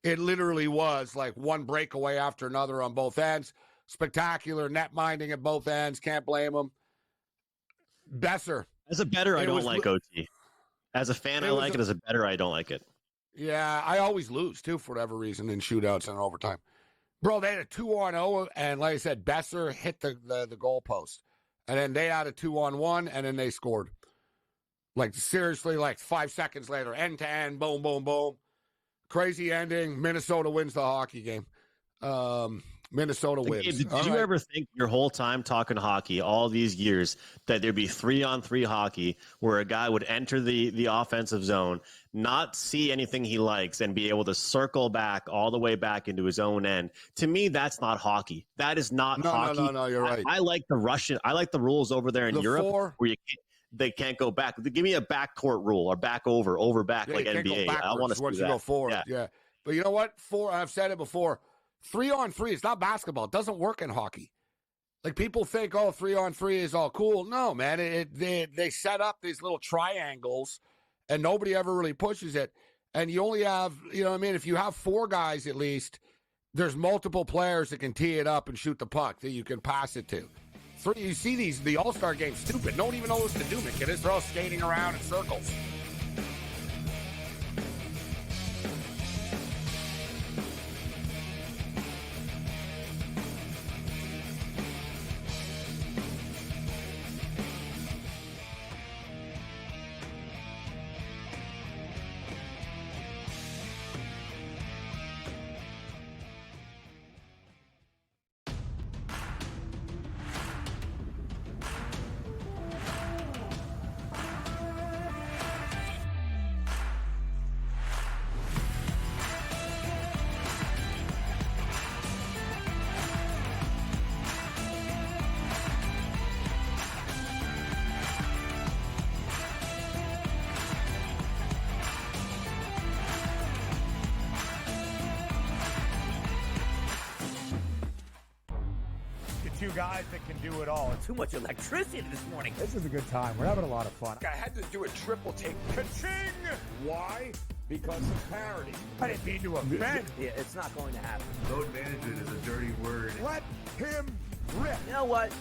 it literally was like one breakaway after another on both ends. Spectacular net minding at both ends. Can't blame them. Besser. As a bettor, I don't like OT. As a fan, I like it. As a bettor, I don't like it. Yeah, I always lose, too, for whatever reason, in shootouts and overtime. Bro, they had a 2-on-0, and like I said, Besser hit the goalpost. And then they had a 2-on-1, and then they scored. Like, seriously, like 5 seconds later, end-to-end, boom, boom, boom. Crazy ending. Minnesota wins the hockey game. Minnesota wins. Did you ever think your whole time talking hockey, all these years, that there'd be 3-on-3 hockey where a guy would enter the offensive zone, not see anything he likes, and be able to circle back all the way back into his own end? To me, that's not hockey. That is not hockey. No, you're right. I like the rules over there in Europe where they can't go back. Give me a backcourt rule or back over back like NBA. I want to see once that. You go forward. Yeah. But you know what? I've said it before. 3-on-3, it's not basketball. It doesn't work in hockey. Like, people think, 3-on-3 is all cool. No, man. They set up these little triangles, and nobody ever really pushes it. And you only have, if you have 4 guys at least, there's multiple players that can tee it up and shoot the puck that you can pass it to. You see the All-Star game, stupid. No one even knows what to do, McKinnis. They're all skating around in circles. Two guys that can do it all. Too much electricity this morning. This is a good time. We're having a lot of fun. I had to do a triple take. Ka-ching! Why? Because of parity. I didn't mean to offend. Yeah, it's not going to happen. Load management is a dirty word. Let him rip. You know what?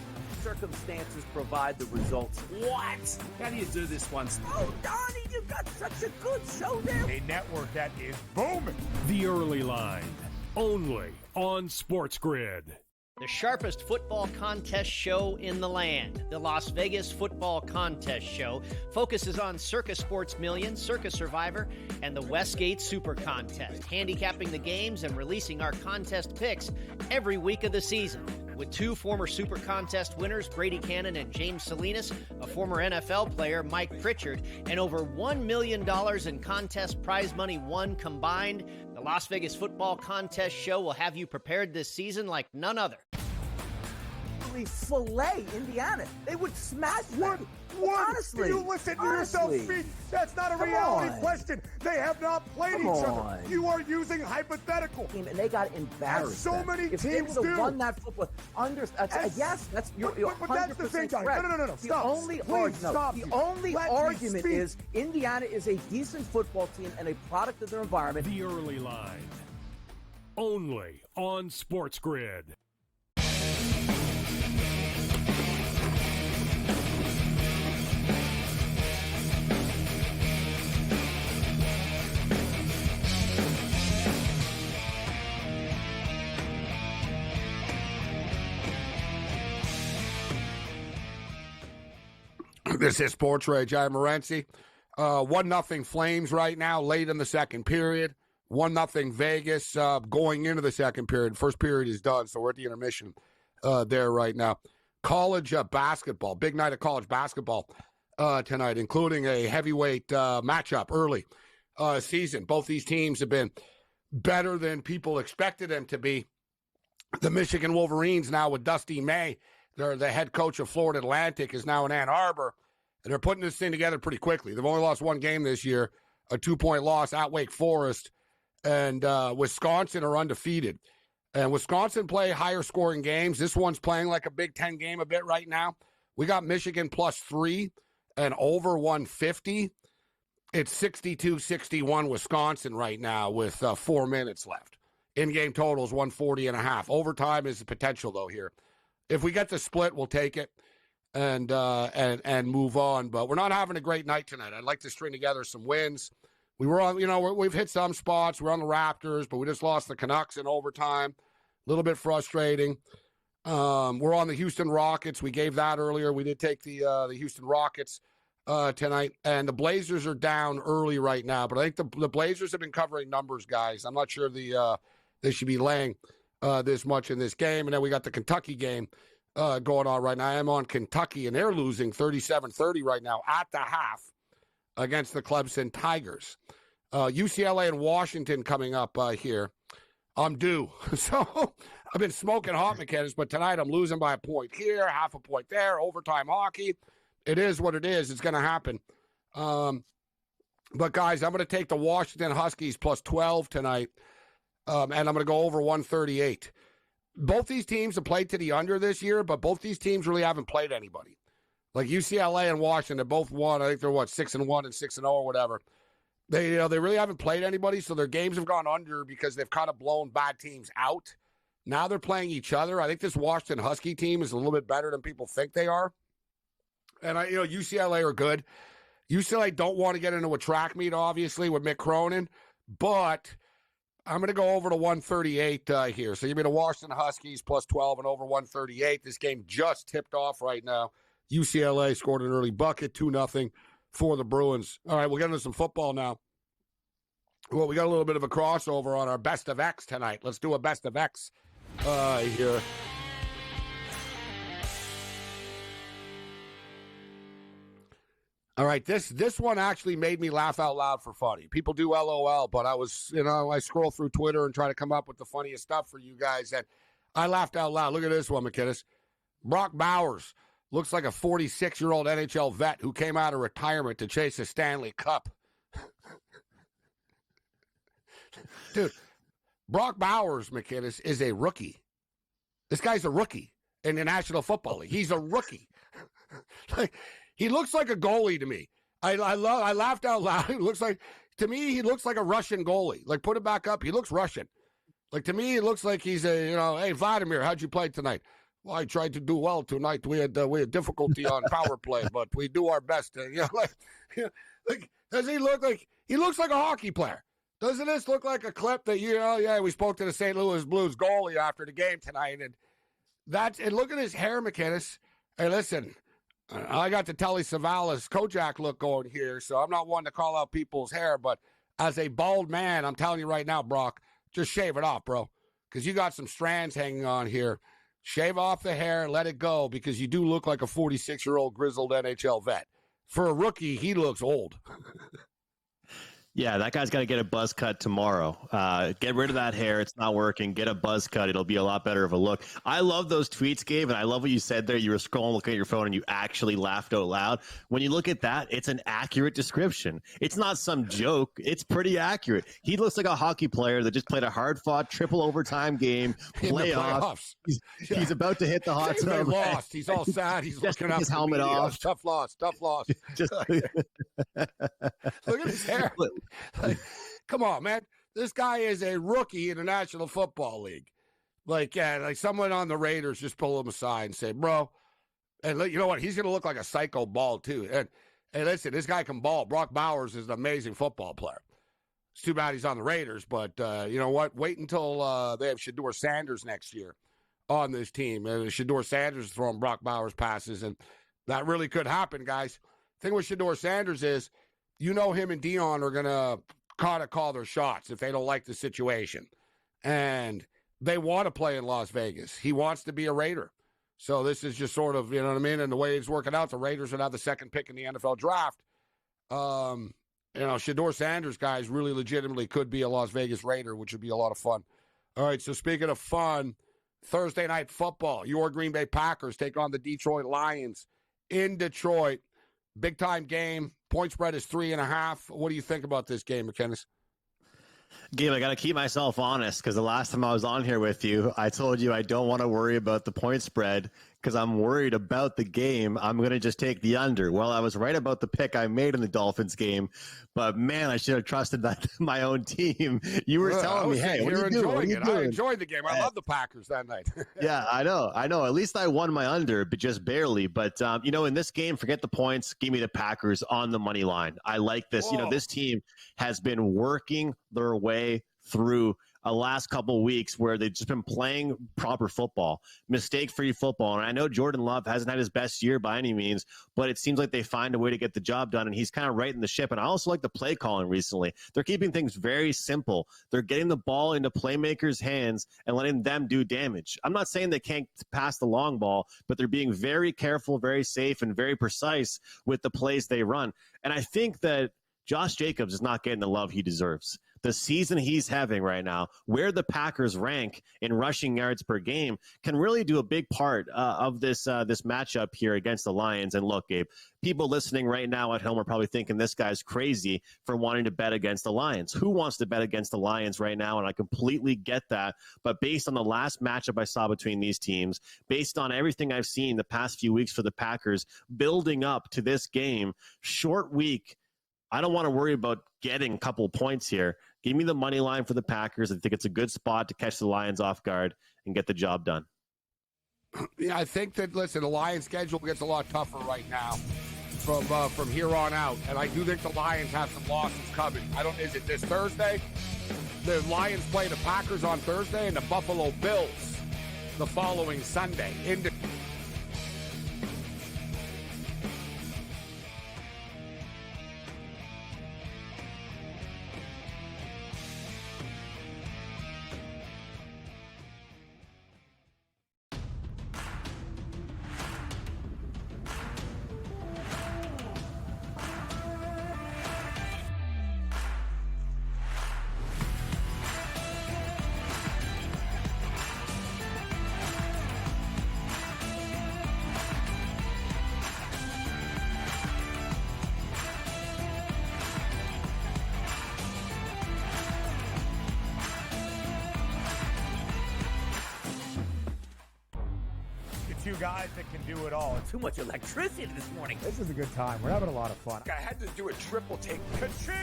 Circumstances provide the results. What? How do you do this one? Oh, Donnie, you've got such a good show there. A network that is booming. The Early Line, only on Sports Grid. The sharpest football contest show in the land, the Las Vegas Football Contest Show, focuses on Circa Sports Million, Circa Survivor, and the Westgate Super Contest, handicapping the games and releasing our contest picks every week of the season. With 2 former Super Contest winners, Brady Cannon and James Salinas, a former NFL player, Mike Pritchard, and over $1 million in contest prize money won combined, the Las Vegas Football Contest Show will have you prepared this season like none other. Fillet Indiana. They would smash them. Honestly. You listen to yourself speak. That's not a reality question. They have not played each other. You are using hypothetical. And they got embarrassed. As so many if teams they would have won that football, yes, that's you're but that's the thing, guys. No. Stop. The only argument is Indiana is a decent football team and a product of their environment. The Early Line, only on Sports Grid. This is Sports Rage. I'm Morency. 1-0 Flames right now, late in the second period. 1-0 Vegas going into the second period. First period is done, so we're at the intermission there right now. College basketball, big night of college basketball tonight, including a heavyweight matchup early season. Both these teams have been better than people expected them to be. The Michigan Wolverines now with Dusty May, they're the head coach of Florida Atlantic, is now in Ann Arbor. And they're putting this thing together pretty quickly. They've only lost 1 game this year, a 2-point loss at Wake Forest. And Wisconsin are undefeated. And Wisconsin play higher scoring games. This one's playing like a Big Ten game a bit right now. We got Michigan +3 and over 150. It's 62-61 Wisconsin right now with 4 minutes left. In-game total is 140.5. Overtime is the potential, though, here. If we get the split, we'll take it and move on. But we're not having a great night tonight. I'd like to string together some wins. We were on, we've hit some spots. We're on the Raptors, but we just lost the Canucks in overtime. A little bit frustrating. We're on the Houston Rockets. We gave that earlier. We did take the Houston Rockets tonight, and the Blazers are down early right now. But I think the Blazers have been covering numbers, guys. I'm not sure they should be laying this much in this game. And then we got the Kentucky game going on right now. I am on Kentucky, and they're losing 37-30 right now at the half against the Clemson Tigers. UCLA and Washington coming up here. I'm due. So I've been smoking hot mechanics, but tonight I'm losing by a point here, half a point there, overtime hockey. It is what it is. It's going to happen. But, guys, I'm going to take the Washington Huskies plus 12 tonight, and I'm going to go over 138. Both these teams have played to the under this year, but both these teams really haven't played anybody. Like UCLA and Washington both won. I think they're, 6-1 and 6-0 or whatever. They really haven't played anybody, so their games have gone under because they've kind of blown bad teams out. Now they're playing each other. I think this Washington Husky team is a little bit better than people think they are. And, UCLA are good. UCLA don't want to get into a track meet, obviously, with Mick Cronin, but I'm going to go over to 138 here. So give me the Washington Huskies plus 12 and over 138. This game just tipped off right now. UCLA scored an early bucket, 2-0 for the Bruins. All right, we'll get into some football now. Well, we got a little bit of a crossover on our Best of X tonight. Let's do a Best of X here. All right, this one actually made me laugh out loud for funny. People do LOL, but I was, I scroll through Twitter and try to come up with the funniest stuff for you guys, and I laughed out loud. Look at this one, McKinnis. Brock Bowers looks like a 46-year-old NHL vet who came out of retirement to chase a Stanley Cup. Dude, Brock Bowers, McKinnis, is a rookie. This guy's a rookie in the National Football League. He's a rookie. He looks like a goalie to me. I laughed out loud. To me, he looks like a Russian goalie. Like, put it back up. He looks Russian. Like, to me, it looks like he's hey, Vladimir, how'd you play tonight? Well, I tried to do well tonight. We had difficulty on power play, but we do our best. Does he look like he looks like a hockey player? Doesn't this look like a clip that we spoke to the St. Louis Blues goalie after the game tonight, and look at his hair, McKinnis. Hey, listen, I got the Telly Savalas Kojak look going here, so I'm not one to call out people's hair, but as a bald man, I'm telling you right now, Brock, just shave it off, bro, because you got some strands hanging on here. Shave off the hair, let it go, because you do look like a 46-year-old grizzled NHL vet. For a rookie, he looks old. Yeah, that guy's got to get a buzz cut tomorrow. Get rid of that hair. It's not working. Get a buzz cut. It'll be a lot better of a look. I love those tweets, Gabe, and I love what you said there. You were scrolling, looking at your phone, and you actually laughed out loud. When you look at that, it's an accurate description. It's not some joke. It's pretty accurate. He looks like a hockey player that just played a hard-fought triple overtime game, playoffs. He's about to hit the hot tub. They lost. He's all sad. He's looking up his helmet off. Tough loss. Just look at his hair. Come on, man. This guy is a rookie in the National Football League. Like someone on the Raiders just pull him aside and say, bro, and you know what? He's going to look like a psycho ball, too. And hey, listen, this guy can ball. Brock Bowers is an amazing football player. It's too bad he's on the Raiders, but you know what? Wait until they have Shedeur Sanders next year on this team. And Shedeur Sanders is throwing Brock Bowers passes, and that really could happen, guys. The thing with Shedeur Sanders is, him and Dion are going to kind of call their shots if they don't like the situation. And they want to play in Las Vegas. He wants to be a Raider. So this is just sort of, you know what I mean? And the way it's working out, the Raiders would have the second pick in the NFL draft. Shedeur Sanders, guys, really legitimately could be a Las Vegas Raider, which would be a lot of fun. All right, so speaking of fun, Thursday Night Football, your Green Bay Packers take on the Detroit Lions in Detroit. Big-time game. Point spread is 3.5. What do you think about this game, McKinnis? Gabe, I got to keep myself honest because the last time I was on here with you, I told you I don't want to worry about the point spread because I'm worried about the game, I'm going to just take the under. Well, I was right about the pick I made in the Dolphins game, but man, I should have trusted my own team. You were telling me, hey, what are you doing? What are you doing? I enjoyed the game. I love the Packers that night. Yeah, I know. At least I won my under, but just barely. But, in this game, forget the points. Give me the Packers on the money line. I like this. Whoa. This team has been working their way through a last couple of weeks where they've just been playing proper football, mistake-free football. And I know Jordan Love hasn't had his best year by any means, but it seems like they find a way to get the job done, and he's kind of righting the ship. And I also like the play calling recently. They're keeping things very simple. They're getting the ball into playmakers' hands and letting them do damage. I'm not saying they can't pass the long ball, but they're being very careful, very safe, and very precise with the plays they run. And I think that Josh Jacobs is not getting the love he deserves. The season he's having right now, where the Packers rank in rushing yards per game, can really do a big part of this matchup here against the Lions. And look, Gabe, people listening right now at home are probably thinking this guy's crazy for wanting to bet against the Lions. Who wants to bet against the Lions right now? And I completely get that. But based on the last matchup I saw between these teams, based on everything I've seen the past few weeks for the Packers building up to this game, short week, I don't want to worry about getting a couple points here. Give me the money line for the Packers. I think it's a good spot to catch the Lions off guard and get the job done. Yeah, I think that, listen, the Lions' schedule gets a lot tougher right now from here on out. And I do think the Lions have some losses coming. Is it this Thursday? The Lions play the Packers on Thursday and the Buffalo Bills the following Sunday. Two guys that can do it all. Too much electricity this morning. This is a good time. We're having a lot of fun. I had to do a triple take. Ka-ching!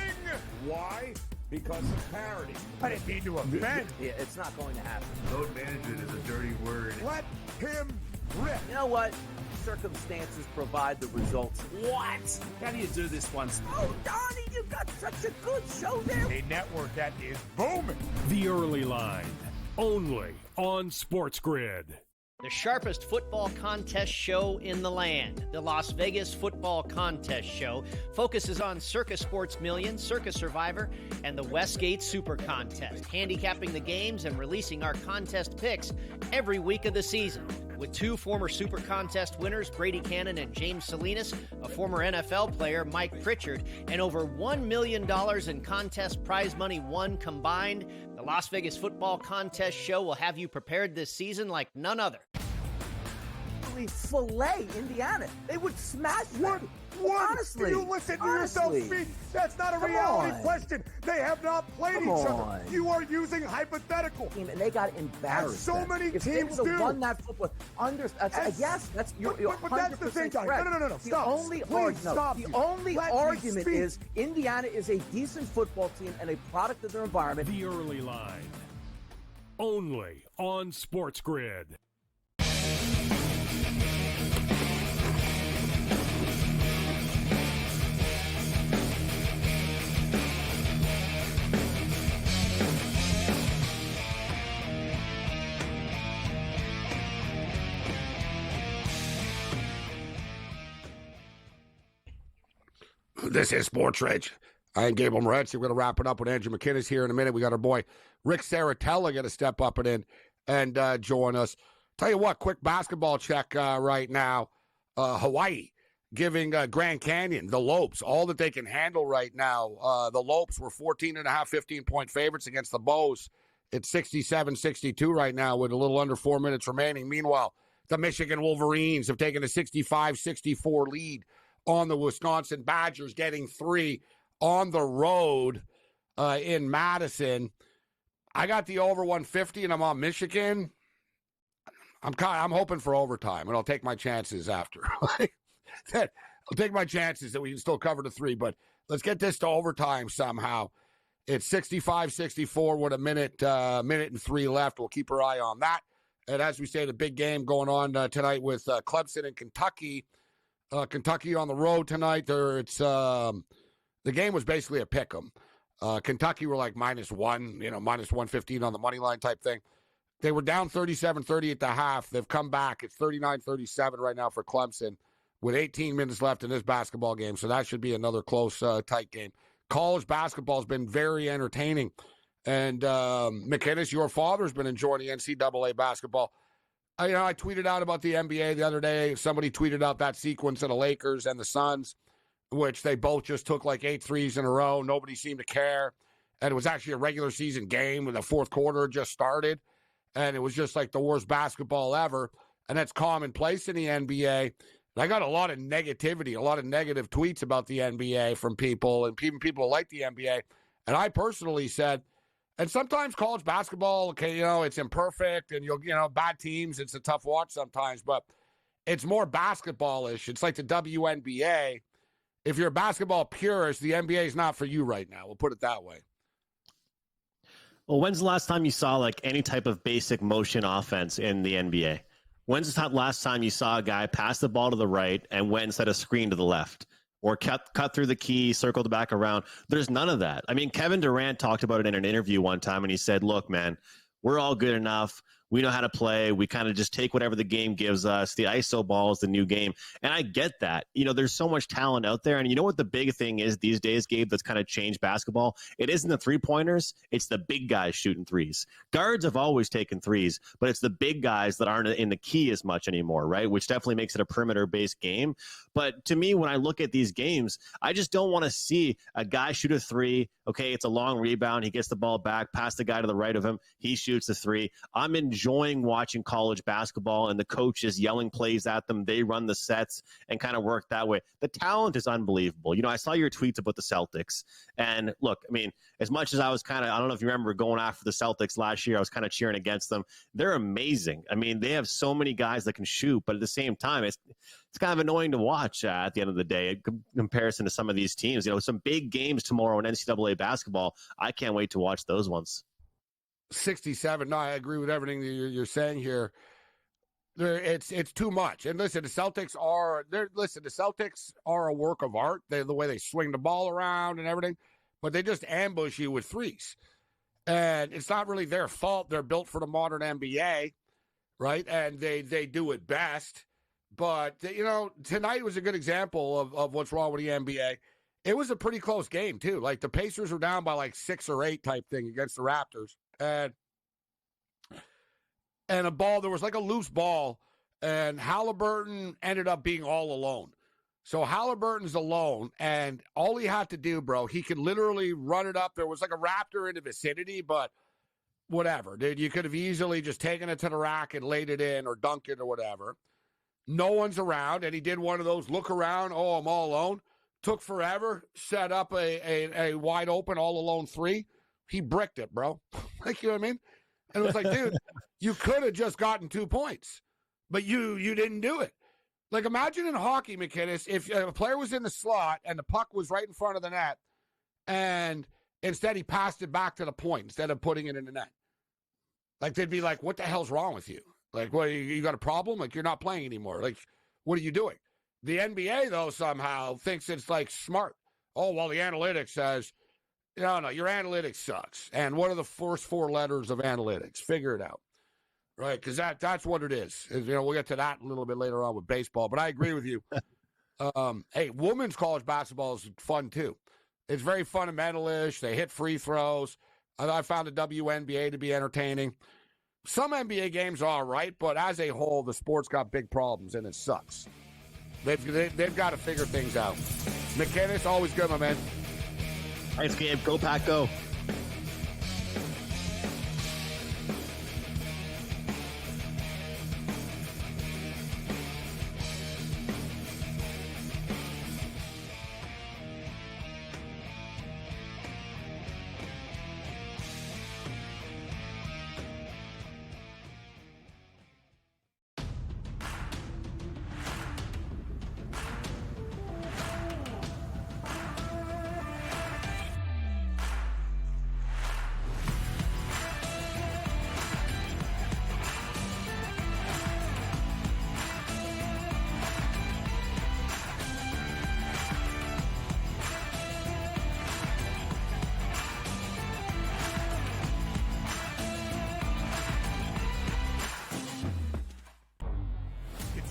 Why? Because of parity. I didn't mean to offend. Yeah, it's not going to happen. Load management is a dirty word. Let him rip. You know what? Circumstances provide the results. What? How do you do this once? Oh, Donnie, you've got such a good show there. A network that is booming. The Early Line, only on Sports Grid. The sharpest football contest show in the land, the Las Vegas Football Contest Show, focuses on Circa Sports Million, Circa Survivor, and the Westgate Super Contest, handicapping the games and releasing our contest picks every week of the season. With two former Super Contest winners, Brady Cannon and James Salinas, a former NFL player, Mike Pritchard, and over $1 million in contest prize money won combined, the Las Vegas Football Contest Show will have you prepared this season like none other. Fillet Indiana. They would smash them. What? Honestly. Do you listen to yourself speak? That's not a reality question. They have not played each other. You are using hypothetical. And they got embarrassed. As so many if teams they do. Won that football. Yes, that's you're but that's the thing, guys. No. Stop. The only argument is Indiana is a decent football team and a product of their environment. The Early Line, only on Sports Grid. This is Sports Rage. I am Gable Moretz. We're going to wrap it up with Andrew McKinnis here in a minute. We got our boy Rick Saratella going to step up and join us. Tell you what, quick basketball check right now. Hawaii giving Grand Canyon, the Lopes, all that they can handle right now. The Lopes were 14.5, 15-point favorites against the Bows. It's 67-62 right now with a little under 4 minutes remaining. Meanwhile, the Michigan Wolverines have taken a 65-64 lead on the Wisconsin Badgers, getting 3 on the road in Madison. I got the over 150, and I'm on Michigan. I'm hoping for overtime, and I'll take my chances after. I'll take my chances that we can still cover the 3, but let's get this to overtime somehow. It's 65-64 with a minute and 3 left. We'll keep our eye on that. And as we say, the big game going on tonight with Clemson and Kentucky. Kentucky on the road tonight. The game was basically a pick 'em. Kentucky were like -1, minus 115 on the money line type thing. They were down 37-30 at the half. They've come back. It's 39-37 right now for Clemson with 18 minutes left in this basketball game. So that should be another close, tight game. College basketball has been very entertaining. And McInnes, your father's been enjoying the NCAA basketball. I tweeted out about the NBA the other day. Somebody tweeted out that sequence of the Lakers and the Suns, which they both just took like 8 threes in a row. Nobody seemed to care. And it was actually a regular season game when the fourth quarter just started. And it was just like the worst basketball ever. And that's commonplace in the NBA. And I got a lot of negativity, a lot of negative tweets about the NBA from people, and even people who like the NBA. And I personally said, and sometimes college basketball, okay, it's imperfect, and bad teams, it's a tough watch sometimes, but it's more basketball-ish. It's like the WNBA. If you're a basketball purist, the NBA is not for you right now. We'll put it that way. Well, when's the last time you saw like any type of basic motion offense in the NBA? When's the last time you saw a guy pass the ball to the right and went and set a screen to the left? Or cut through the key, circled back around? There's none of that. I mean, Kevin Durant talked about it in an interview one time, and he said, look, man, we're all good enough. We know how to play. We kind of just take whatever the game gives us. The ISO ball is the new game. And I get that. There's so much talent out there. And you know what the big thing is these days, Gabe, that's kind of changed basketball? It isn't the three-pointers. It's the big guys shooting threes. Guards have always taken threes, but it's the big guys that aren't in the key as much anymore, right? Which definitely makes it a perimeter-based game. But to me, when I look at these games, I just don't want to see a guy shoot a three. Okay, it's a long rebound. He gets the ball back, past the guy to the right of him. He shoots a three. I'm enjoying watching college basketball and the coaches yelling plays at them. They run the sets and kind of work that way. The talent is unbelievable. I saw your tweets about the Celtics. And look, I mean, as much as I was I don't know if you remember going after the Celtics last year, I was kind of cheering against them. They're amazing. I mean, they have so many guys that can shoot, but at the same time, it's kind of annoying to watch at the end of the day in comparison to some of these teams. Some big games tomorrow in NCAA basketball. I can't wait to watch those ones. 67. No, I agree with everything that you're saying here. It's too much. And listen, the Celtics are a work of art. The way they swing the ball around and everything, but they just ambush you with threes. And it's not really their fault. They're built for the modern NBA, right? And they do it best. But, tonight was a good example of what's wrong with the NBA. It was a pretty close game, too. Like, the Pacers were down by, 6 or 8 type thing against the Raptors. And a ball, there was a loose ball, and Halliburton ended up being all alone. So Halliburton's alone, and all he had to do, bro, he could literally run it up. There was a Raptor in the vicinity, but whatever, dude. You could have easily just taken it to the rack and laid it in or dunked it or whatever. No one's around, and he did one of those look around, oh, I'm all alone. Took forever, set up a wide open all alone three. He bricked it, bro. You know what I mean? And it was dude, you could have just gotten 2 points, but you didn't do it. Imagine in hockey, McInnes, if a player was in the slot and the puck was right in front of the net, and instead he passed it back to the point instead of putting it in the net. They'd be like, what the hell's wrong with you? What, you got a problem? You're not playing anymore. What are you doing? The NBA, though, somehow thinks it's smart. Oh, well, the analytics says, no, your analytics sucks. And what are the first 4 letters of analytics? Figure it out. Right? Because that's what it is. We'll get to that a little bit later on with baseball. But I agree with you. Hey, women's college basketball is fun, too. It's very fundamental-ish. They hit free throws. I found the WNBA to be entertaining. Some NBA games are all right, but as a whole, the sport's got big problems, and it sucks. They've got to figure things out. McInnes, always good, my man. Thanks, Gabe. Go Pack, go.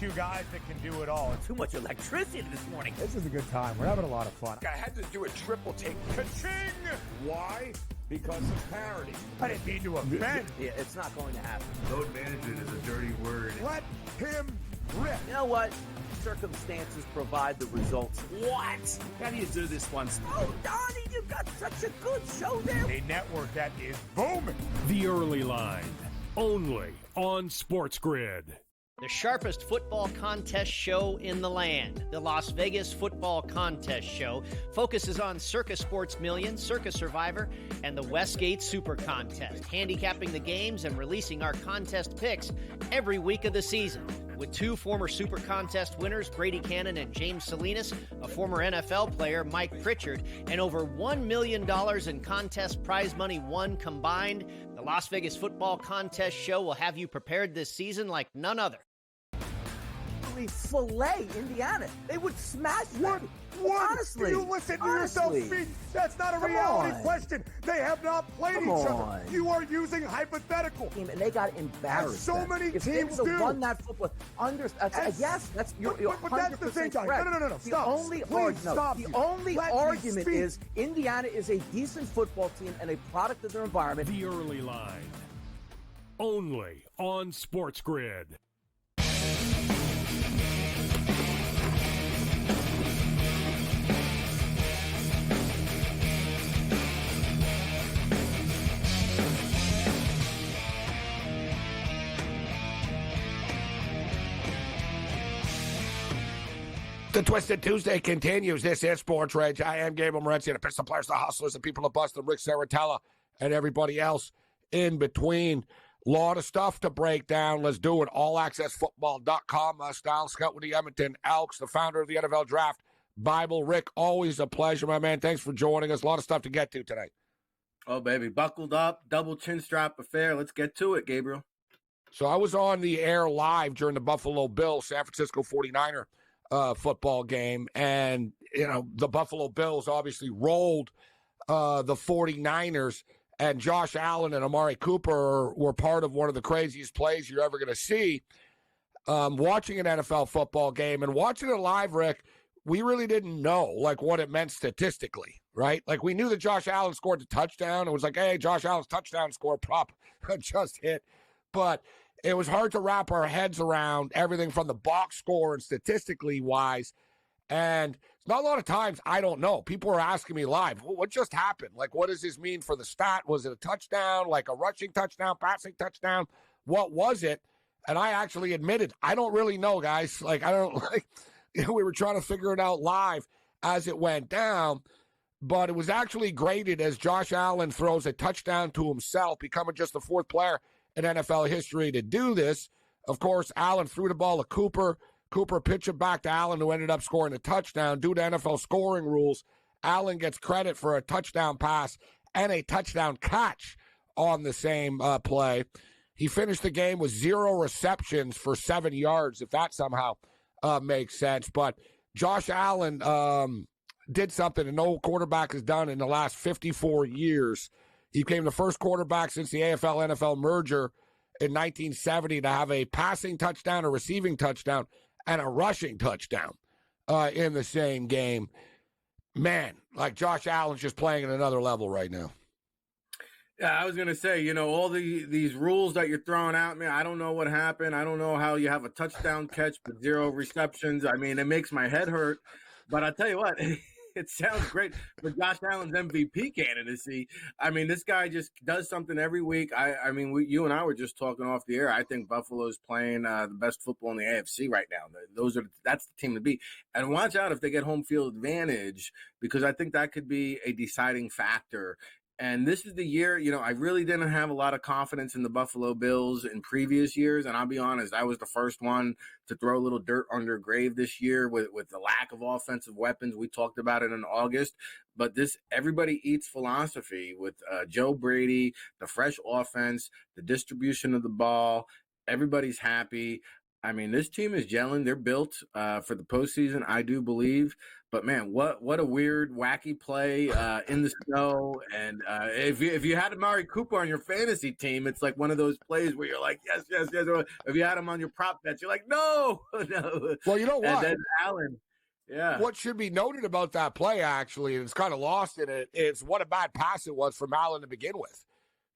two guys that can do it all. Too much electricity this morning. This is a good time. We're having a lot of fun. I had to do a triple take. Ka-ching! Why? Because of parity. I didn't mean to offend. Yeah, it's not going to happen. Load management is a dirty word. Let him rip. You know what? Circumstances provide the results. What? How do you do this one? Oh, Donnie, you got such a good show there. A network that is booming. The Early Line, only on Sports Grid. The sharpest football contest show in the land, the Las Vegas Football Contest Show, focuses on Circa Sports Million, Circa Survivor, and the Westgate Super Contest, handicapping the games and releasing our contest picks every week of the season. With two former Super Contest winners, Brady Cannon and James Salinas, a former NFL player, Mike Pritchard, and over $1 million in contest prize money won combined, the Las Vegas Football Contest Show will have you prepared this season like none other. Fillet Indiana. They would smash them. What? Honestly. Do you listen to yourself speak? That's not a reality question. They have not played each other. You are using hypothetical. And they got embarrassed. As so many if teams they do. Run that football. Yes, that's you're but that's the thing, Johnny. No. Stop. The only argument is Indiana is a decent football team and a product of their environment. The Early Line, only on Sports Grid. The Twisted Tuesday continues. This is Sports Rage. I am Gabriel Morency, the Pistol Players, the Hustlers, the people of Boston, Rick Saratella, and everybody else in between. Lot of stuff to break down. Let's do it. AllAccessFootball.com. Style Scout with the Edmonton Elks, the founder of the NFL Draft Bible. Rick, always a pleasure, my man. Thanks for joining us. A lot of stuff to get to tonight. Oh, baby. Buckled up, double chin strap affair. Let's get to it, Gabriel. So I was on the air live during the Buffalo Bills, San Francisco 49er football game, and the Buffalo Bills obviously rolled the 49ers, and Josh Allen and Amari Cooper were part of one of the craziest plays you're ever going to see. Watching an NFL football game and watching it live, Rick, we really didn't know what it meant statistically, right? We knew that Josh Allen scored the touchdown. It was hey, Josh Allen's touchdown score prop just hit, but it was hard to wrap our heads around everything from the box score and statistically wise. And not a lot of times, I don't know. People are asking me live, what just happened? What does this mean for the stat? Was it a touchdown, a rushing touchdown, passing touchdown? What was it? And I actually admitted, I don't really know, guys. I don't we were trying to figure it out live as it went down. But it was actually graded as Josh Allen throws a touchdown to himself, becoming just the fourth player in NFL history to do this. Of course, Allen threw the ball to Cooper. Cooper pitched it back to Allen, who ended up scoring a touchdown. Due to NFL scoring rules, Allen gets credit for a touchdown pass and a touchdown catch on the same play. He finished the game with 0 receptions for 7 yards, if that somehow makes sense. But Josh Allen did something that no quarterback has done in the last 54 years. He became the first quarterback since the AFL-NFL merger in 1970 to have a passing touchdown, a receiving touchdown, and a rushing touchdown in the same game. Man, Josh Allen's just playing at another level right now. Yeah, I was going to say, all these rules that you're throwing out, man, I don't know what happened. I don't know how you have a touchdown catch but 0 receptions. I mean, it makes my head hurt. But I tell you what, it sounds great for Josh Allen's MVP candidacy. I mean, this guy just does something every week. I mean, you and I were just talking off the air. I think Buffalo's playing the best football in the AFC right now. That's the team to beat. And watch out if they get home field advantage, because I think that could be a deciding factor. And this is the year, I really didn't have a lot of confidence in the Buffalo Bills in previous years. And I'll be honest, I was the first one to throw a little dirt under a grave this year with the lack of offensive weapons. We talked about it in August. But this everybody eats philosophy with Joe Brady, the fresh offense, the distribution of the ball. Everybody's happy. I mean, this team is gelling. They're built for the postseason, I do believe. But man, what a weird, wacky play in the snow. And if you had Amari Cooper on your fantasy team, it's like one of those plays where you're like, yes, yes, yes. Or if you had him on your prop bets, you're like, no, no. Well, you know what? And then Allen, yeah. What should be noted about that play, actually, and it's kind of lost in it, is what a bad pass it was from Allen to begin with.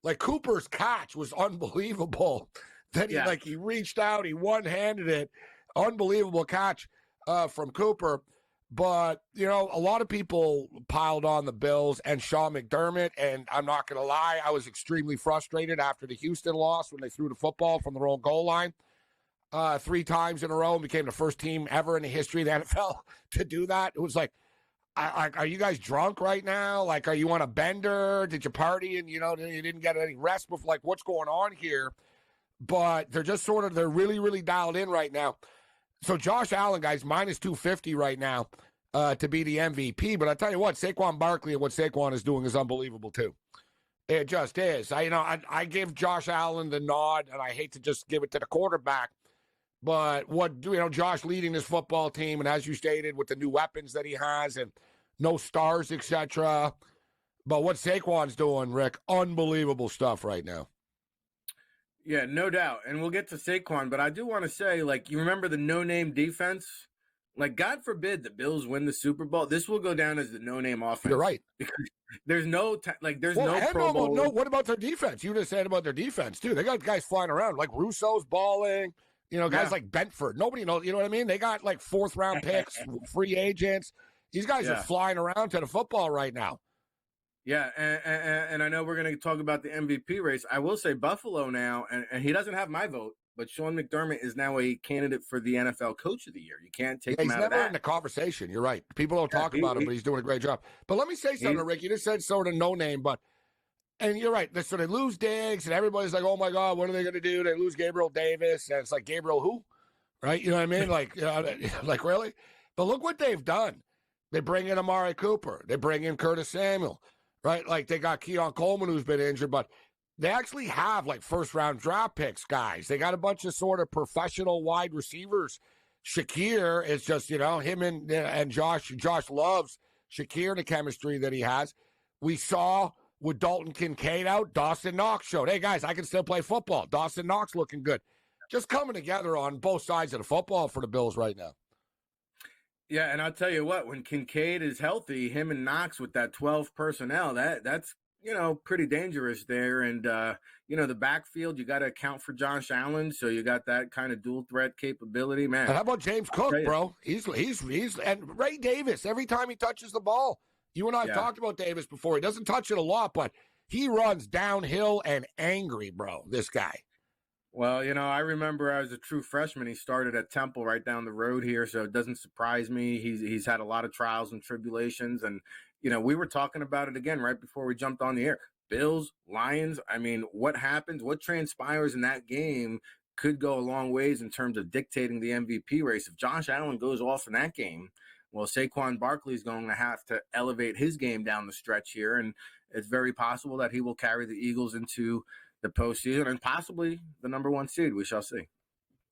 Like, Cooper's catch was unbelievable. Then he reached out, he one-handed it. Unbelievable catch from Cooper. But, you know, a lot of people piled on the Bills and Sean McDermott, and I'm not going to lie, I was extremely frustrated after the Houston loss when they threw the football from their own goal line 3 times in a row and became the first team ever in the history of the NFL to do that. It was like, are you guys drunk right now? Like, are you on a bender? Did you party and, you know, you didn't get any rest before? Like, what's going on here? But they're just they're really, really dialed in right now. So Josh Allen, guys, minus 250 right now to be the MVP. But I tell you what, Saquon Barkley and what Saquon is doing is unbelievable too. It just is. I give Josh Allen the nod, and I hate to just give it to the quarterback. But Josh leading this football team, and as you stated, with the new weapons that he has and no stars, etc. But what Saquon's doing, Rick, unbelievable stuff right now. Yeah, no doubt. And we'll get to Saquon, but I do want to say, like, you remember the no-name defense? Like, God forbid the Bills win the Super Bowl. This will go down as the no-name offense. You're right. Because there's no Pro Bowl. No, what about their defense? You just said about their defense, too. They got guys flying around. Like, Russo's balling. You know, guys like Benford. Nobody knows. You know what I mean? They got, like, 4th-round picks, free agents. These guys are flying around to the football right now. Yeah, and I know we're going to talk about the MVP race. I will say Buffalo now, and he doesn't have my vote, but Sean McDermott is now a candidate for the NFL Coach of the Year. You can't take him out of that. He's never in the conversation. You're right. People don't talk about him, but he's doing a great job. But let me say something, Rick. You just said sort of no name, and you're right. So they lose Diggs, and everybody's like, oh, my God, what are they going to do? They lose Gabriel Davis, and it's like, Gabriel who? Right? You know what I mean? Like really? But look what they've done. They bring in Amari Cooper. They bring in Curtis Samuel. Right, like they got Keon Coleman who's been injured, but they actually have like 1st-round draft picks, guys. They got a bunch of sort of professional wide receivers. Shakir is just, him and Josh. Josh loves Shakir and the chemistry that he has. We saw with Dalton Kincaid out, Dawson Knox showed, hey, guys, I can still play football. Dawson Knox looking good. Just coming together on both sides of the football for the Bills right now. Yeah, and I'll tell you what, when Kincaid is healthy, him and Knox with that 12 personnel, that's pretty dangerous there. And the backfield, you got to account for Josh Allen, so you got that kind of dual threat capability, man. And how about James Cook, bro? He's and Ray Davis. Every time he touches the ball, you and I have talked about Davis before. He doesn't touch it a lot, but he runs downhill and angry, bro. This guy. Well, I remember as a true freshman, he started at Temple right down the road here, so it doesn't surprise me. He's had a lot of trials and tribulations, and, we were talking about it again right before we jumped on the air. Bills, Lions, I mean, what happens, what transpires in that game could go a long ways in terms of dictating the MVP race. If Josh Allen goes off in that game, well, Saquon Barkley is going to have to elevate his game down the stretch here, and it's very possible that he will carry the Eagles into the postseason and possibly the number 1 seed. We shall see.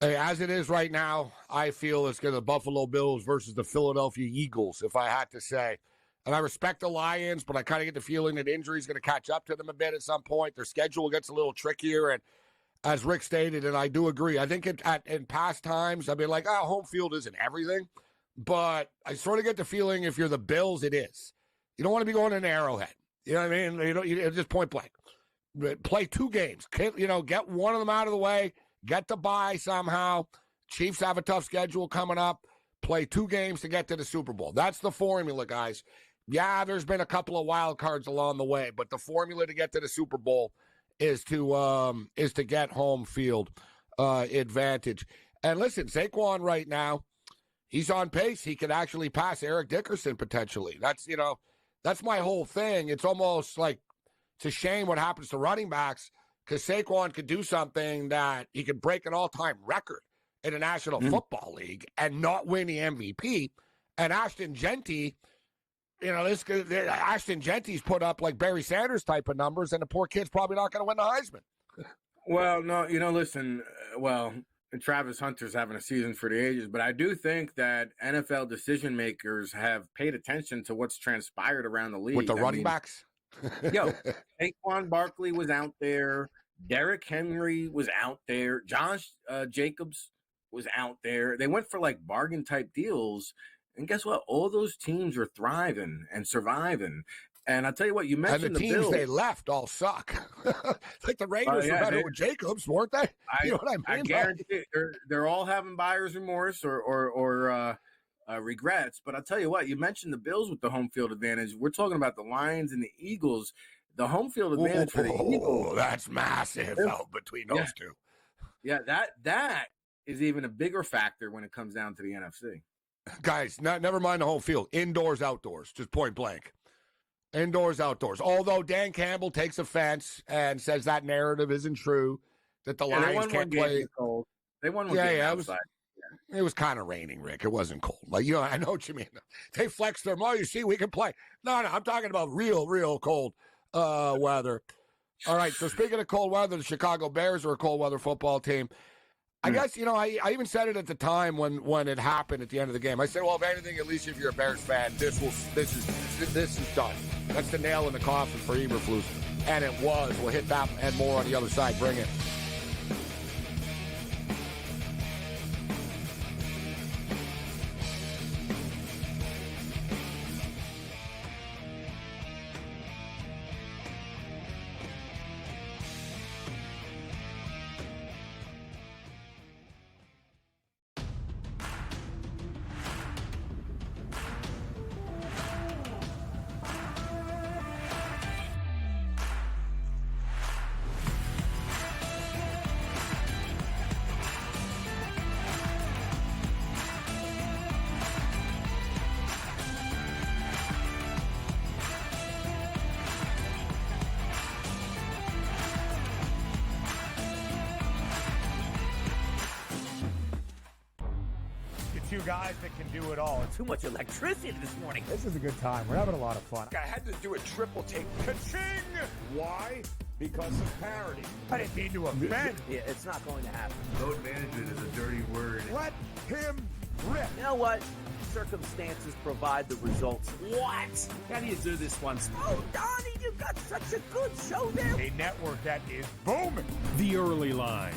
Hey, as it is right now, I feel it's going to Buffalo Bills versus the Philadelphia Eagles, if I had to say. And I respect the Lions, but I kind of get the feeling that injury is going to catch up to them a bit at some point. Their schedule gets a little trickier. And as Rick stated, and I do agree, I think in past times, I've been like, home field isn't everything. But I sort of get the feeling if you're the Bills, it is. You don't want to be going in Arrowhead. You know what I mean? You just point blank. Play 2 games. Get one of them out of the way. Get the bye somehow. Chiefs have a tough schedule coming up. Play 2 games to get to the Super Bowl. That's the formula, guys. Yeah, there's been a couple of wild cards along the way, but the formula to get to the Super Bowl is to get home field advantage. And listen, Saquon right now, he's on pace. He could actually pass Eric Dickerson potentially. That's my whole thing. It's almost like it's a shame what happens to running backs because Saquon could do something that he could break an all-time record in the National Football League and not win the MVP. And Ashton Genty, Ashton Genty's put up like Barry Sanders type of numbers, and the poor kid's probably not going to win the Heisman. Well, no, listen, Travis Hunter's having a season for the ages, but I do think that NFL decision makers have paid attention to what's transpired around the league. With the running backs? Yo, Saquon Barkley was out there. Derrick Henry was out there. Josh Jacobs was out there. They went for like bargain type deals. And guess what? All those teams are thriving and surviving. And I'll tell you what, you mentioned and the teams Bills. they left all suck. Like the Raiders were better with Jacobs, weren't they? You know what I mean? I guarantee they're all having buyer's remorse or regrets. But I'll tell you what, you mentioned the Bills with the home field advantage. We're talking about the Lions and the Eagles. The home field advantage for the Eagles. That's massive between those two. Yeah, that is even a bigger factor when it comes down to the NFC. Guys, never mind the home field. Indoors, outdoors, just point blank. Indoors, outdoors. Although Dan Campbell takes offense and says that narrative isn't true, that the Lions can't play. They won one game outside. It was kind of raining, Rick. It wasn't cold. Like, you know, I know what you mean. They flexed their muscle. You see, we can play. No, I'm talking about real cold weather. All right, so speaking of cold weather, the Chicago Bears are a cold weather football team. I guess, you know, I even said it at the time when it happened at the end of the game. I said, well, if anything, at least if you're a Bears fan, this is done. That's the nail in the coffin for Eberflus. And it was. We'll hit that and more on the other side. Bring it. Two guys that can do it all. Too much electricity this morning. This is a good time. We're having a lot of fun. I had to do a triple take. Ka-ching! Why? Because of parity. I didn't mean to offend. Yeah, it's not going to happen. Load management is a dirty word. Let him rip. You know what? Circumstances provide the results. What? How do you do this one? Oh, Donnie, you got such a good show there. A network that is booming. The Early Line,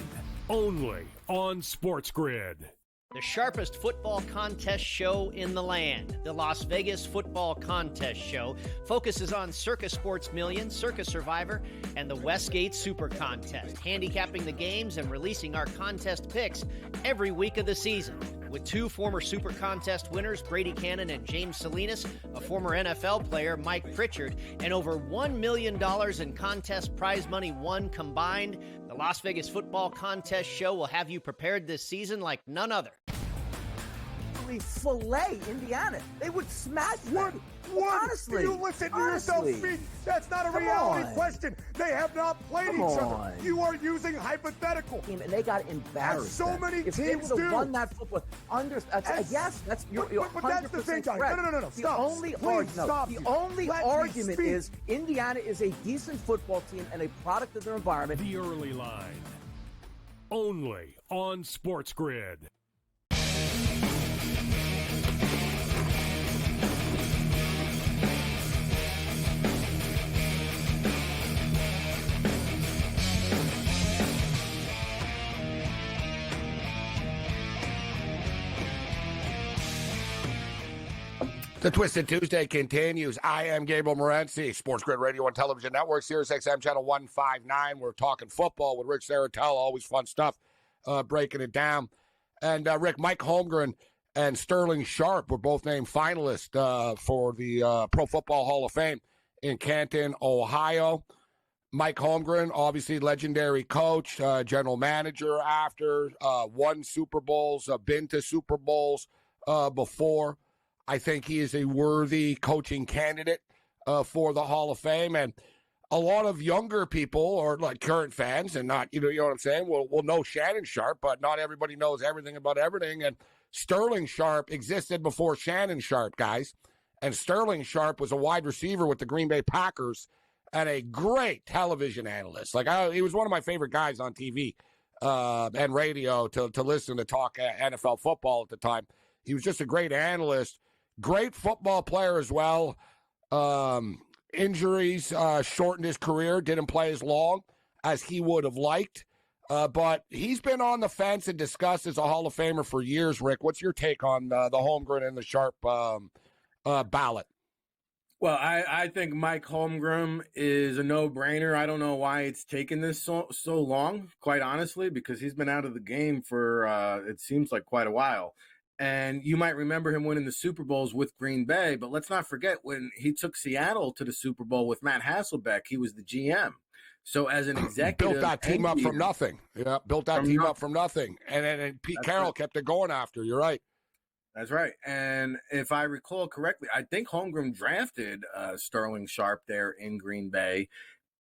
only on Sports Grid. The sharpest football contest show in the land, the Las Vegas Football Contest Show, focuses on Circa Sports Million, Circa Survivor, and the Westgate Super Contest, handicapping the games and releasing our contest picks every week of the season. With two former Super Contest winners, Brady Cannon and James Salinas, a former NFL player, Mike Pritchard, and over $1 million in contest prize money won combined, the Las Vegas Football Contest Show will have you prepared this season like none other. Fillet Indiana. They would smash them. What? Honestly. You listen to yourself speak. That's not a reality question. They have not played each other. You are using hypothetical. And they got embarrassed. So many if teams they would have do. won that football, yes, that's you're but that's the thing, guys. correct. No. Stop. The only argument is Indiana is a decent football team and a product of their environment. The Early Line, only on Sports Grid. The Twisted Tuesday continues. I am Gabriel Morency, Sports Grid Radio and Television Network, Sirius XM Channel 159. We're talking football with Rick Saratella. Always fun stuff, breaking it down. And, Rick, Mike Holmgren and Sterling Sharp were both named finalists for the Pro Football Hall of Fame in Canton, Ohio. Mike Holmgren, obviously legendary coach, general manager after, won Super Bowls, been to Super Bowls before. I think he is a worthy coaching candidate for the Hall of Fame. And a lot of younger people, or like current fans, and not, you know what I'm saying, will know Shannon Sharp, but not everybody knows everything about everything. And Sterling Sharp existed before Shannon Sharp, guys. And Sterling Sharp was a wide receiver with the Green Bay Packers and a great television analyst. Like, he was one of my favorite guys on TV and radio to listen to talk NFL football at the time. He was just a great analyst, great football player as well. Injuries shortened his career, didn't play as long as he would have liked. But he's been on the fence and discussed as a Hall of Famer for years, Rick. What's your take on the Holmgren and the Sharp ballot? Well, I think Mike Holmgren is a no-brainer. I don't know why it's taken this so long, quite honestly, because he's been out of the game for, it seems like, quite a while. And you might remember him winning the Super Bowls with Green Bay, but let's not forget when he took Seattle to the Super Bowl with Matt Hasselbeck, he was the GM. So as an executive, built that team up from nothing. Yeah, built that team up from nothing. And Pete Carroll kept it going after. You're right. That's right. And if I recall correctly, I think Holmgren drafted Sterling Sharp there in Green Bay.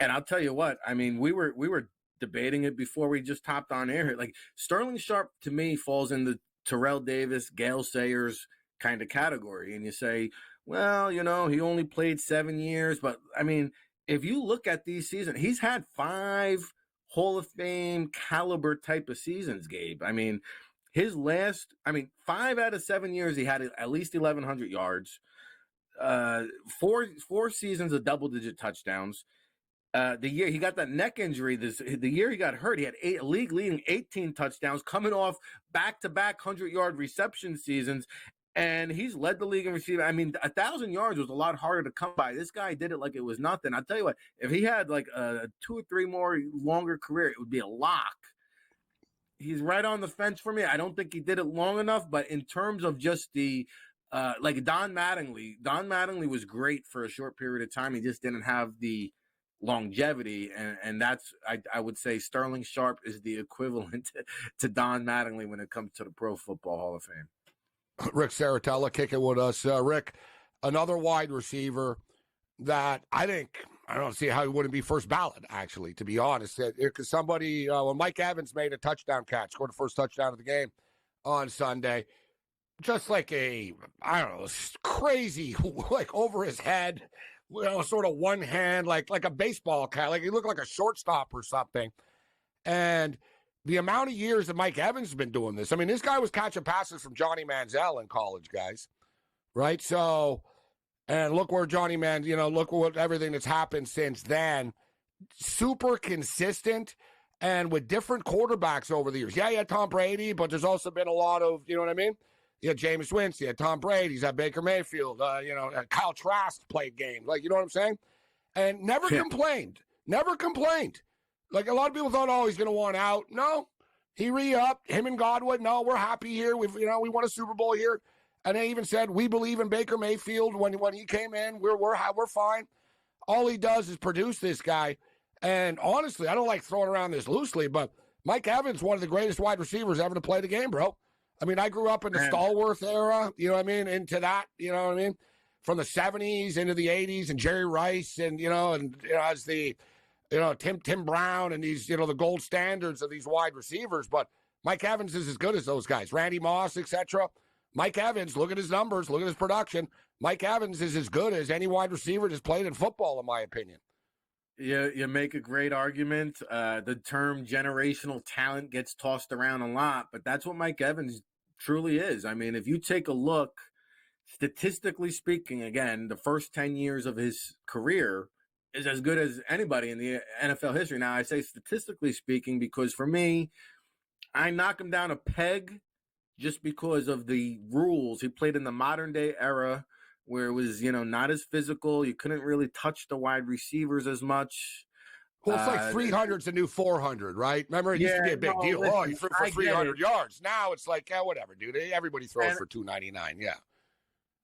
And I'll tell you what, I mean, we were debating it before we just hopped on air. Like Sterling Sharp to me falls in the Terrell Davis, Gale Sayers kind of category. And you say, well, you know, he only played 7 years. But, I mean, if you look at these seasons, he's had 5 Hall of Fame caliber type of seasons, Gabe. I mean, 5 out of 7 years, he had at least 1,100 yards, 4 seasons of double-digit touchdowns. The year he got that neck injury, the year he got hurt, he had a league-leading 18 touchdowns coming off back-to-back 100-yard reception seasons, and he's led the league in receiving. I mean, 1,000 yards was a lot harder to come by. This guy did it like it was nothing. I'll tell you what, if he had like a 2 or 3 more longer career, it would be a lock. He's right on the fence for me. I don't think he did it long enough, but in terms of just the like Don Mattingly was great for a short period of time. He just didn't have the longevity, and that's I would say Sterling Sharp is the equivalent to Don Mattingly when it comes to the Pro Football Hall of Fame. Rick Saratella kicking with us. Rick, another wide receiver that I don't see how he wouldn't be first ballot, actually, to be honest. Because somebody, when Mike Evans made a touchdown catch, scored the first touchdown of the game on Sunday, just like crazy, like over his head, sort of one hand, like a baseball catch, like he looked like a shortstop or something. And the amount of years that Mike Evans has been doing this, I mean, this guy was catching passes from Johnny Manziel in college, guys, right? So, and look where Johnny look what everything that's happened since then. Super consistent and with different quarterbacks over the years. Yeah, you had Tom Brady, but there's also been a lot of, you know what I mean? You had Jameis Winston, you had Tom Brady, he's had Baker Mayfield, Kyle Trask played games. Like, you know what I'm saying? And never complained. Like, a lot of people thought, he's going to want out. No, he re-upped. Him and Godwin, no, we're happy here. We won a Super Bowl here. And they even said, we believe in Baker Mayfield. When he came in, we're fine. All he does is produce this guy. And honestly, I don't like throwing around this loosely, but Mike Evans, one of the greatest wide receivers ever to play the game, bro. I mean, I grew up in the Stallworth era, you know what I mean, into that, you know what I mean, from the 70s into the 80s, and Jerry Rice, and as the, Tim Brown, and these, the gold standards of these wide receivers. But Mike Evans is as good as those guys, Randy Moss, etc. Mike Evans, look at his numbers, look at his production. Mike Evans is as good as any wide receiver that's played in football, in my opinion. You make a great argument. The term generational talent gets tossed around a lot, but that's what Mike Evans truly is. I mean, if you take a look, statistically speaking, again, the first 10 years of his career is as good as anybody in the NFL history. Now, I say statistically speaking because for me, I knock him down a peg just because of the rules. He played in the modern day era where it was, not as physical. You couldn't really touch the wide receivers as much. Well, it's like 300's the new 400, right? Remember, it used to be a big deal. Listen, you threw for 300 yards. Now it's like, whatever, dude. Everybody throws for 299, yeah.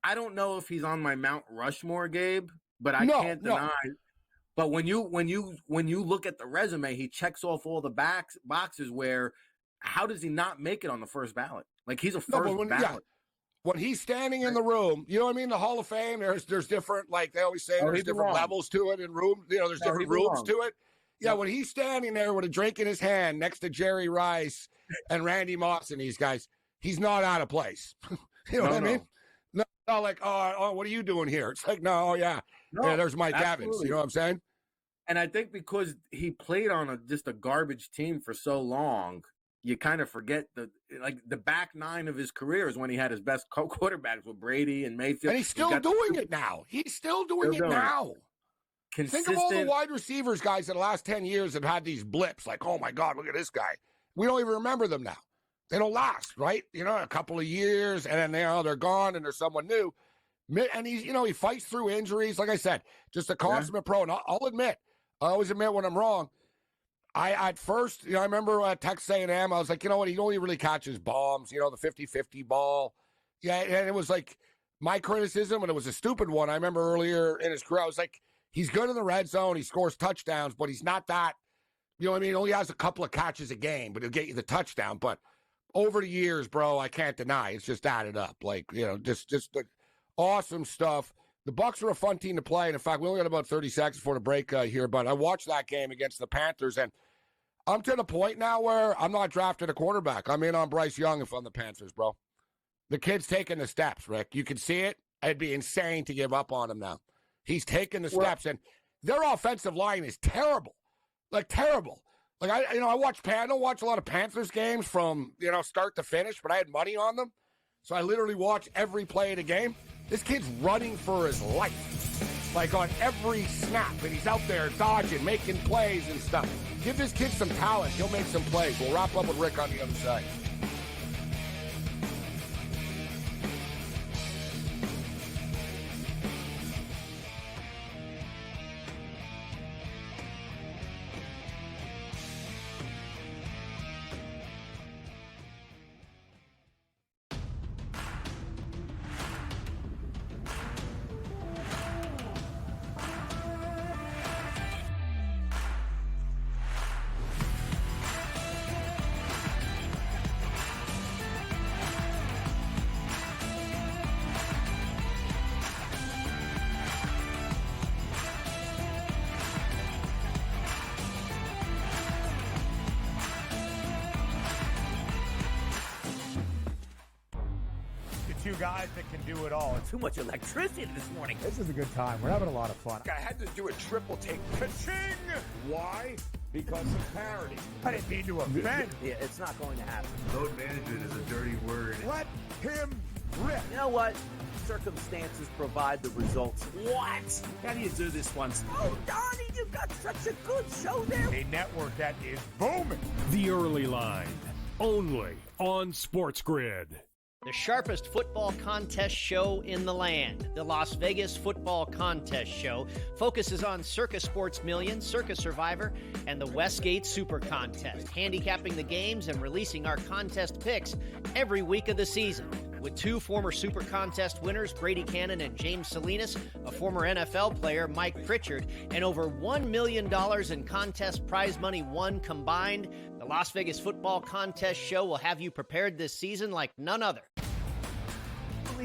I don't know if he's on my Mount Rushmore, Gabe, but I can't deny. But when you look at the resume, he checks off all the boxes where how does he not make it on the first ballot? Like, he's a first ballot. Yeah. When he's standing in the room, you know what I mean? The Hall of Fame, there's different, like they always say, there's different levels to it in room. There's different rooms to it. Yeah, when he's standing there with a drink in his hand next to Jerry Rice and Randy Moss and these guys, he's not out of place. You know what I mean? No, like, oh, what are you doing here? It's like, yeah, there's Mike Evans. You know what I'm saying? And I think because he played on just a garbage team for so long, you kind of forget the back nine of his career is when he had his best quarterbacks with Brady and Mayfield. And he's still doing it now. He's still doing it now. Think of all the wide receivers, guys, in the last 10 years have had these blips. Like, oh, my God, look at this guy. We don't even remember them now. They don't last, right? A couple of years, and then they're gone, and there's someone new. And he's, he fights through injuries. Like I said, just a consummate pro. And I'll admit, I always admit when I'm wrong. At first, I remember at Texas A&M, I was like, you know what? He only really catches bombs, the 50-50 ball. Yeah, and it was like my criticism, and it was a stupid one. I remember earlier in his career, I was like, he's good in the red zone. He scores touchdowns, but he's not that, he only has a couple of catches a game, but he'll get you the touchdown. But over the years, bro, I can't deny it's just added up. Like, just the awesome stuff. The Bucs are a fun team to play. And in fact, we only got about 30 seconds before the break here, but I watched that game against the Panthers, and I'm to the point now where I'm not drafting a quarterback. I'm in on Bryce Young if I'm the Panthers, bro. The kid's taking the steps, Rick. You can see it. It'd be insane to give up on him now. He's taking the steps, and their offensive line is terrible. Like, terrible. Like, I don't watch a lot of Panthers games from, start to finish, but I had money on them. So I literally watch every play of the game. This kid's running for his life, like on every snap, and he's out there dodging, making plays and stuff. Give this kid some talent. He'll make some plays. We'll wrap up with Rick on the other side. Two guys that can do it all. Too much electricity this morning. This is a good time. We're having a lot of fun. I had to do a triple take. Ka-ching! Why? Because of parity. I didn't mean to offend. Yeah, it's not going to happen. Load management is a dirty word. Let him rip. You know what? Circumstances provide the results. What? How do you do this once? Oh, Donnie, you've got such a good show there. A network that is booming. The Early Line, only on Sports Grid. The sharpest football contest show in the land, the Las Vegas Football Contest Show, focuses on Circa Sports Million, Circa Survivor, and the Westgate Super Contest, handicapping the games and releasing our contest picks every week of the season. With two former Super Contest winners, Brady Cannon and James Salinas, a former NFL player, Mike Pritchard, and over $1 million in contest prize money won combined, the Las Vegas Football Contest Show will have you prepared this season like none other.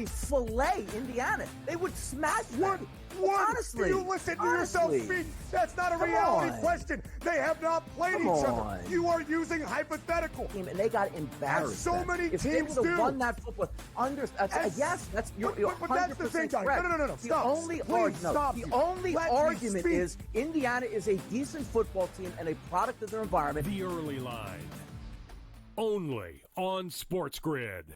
Filet Indiana. They would smash them. What? Honestly. Do you listen to yourself speak? That's not a reality question. They have not played each other. You are using hypothetical. And they got embarrassed. As so many if teams they would have do. won that football, yes, that's you're but that's the thing, correct. No. Stop. The only argument is Indiana is a decent football team and a product of their environment. The Early Line, only on Sports Grid.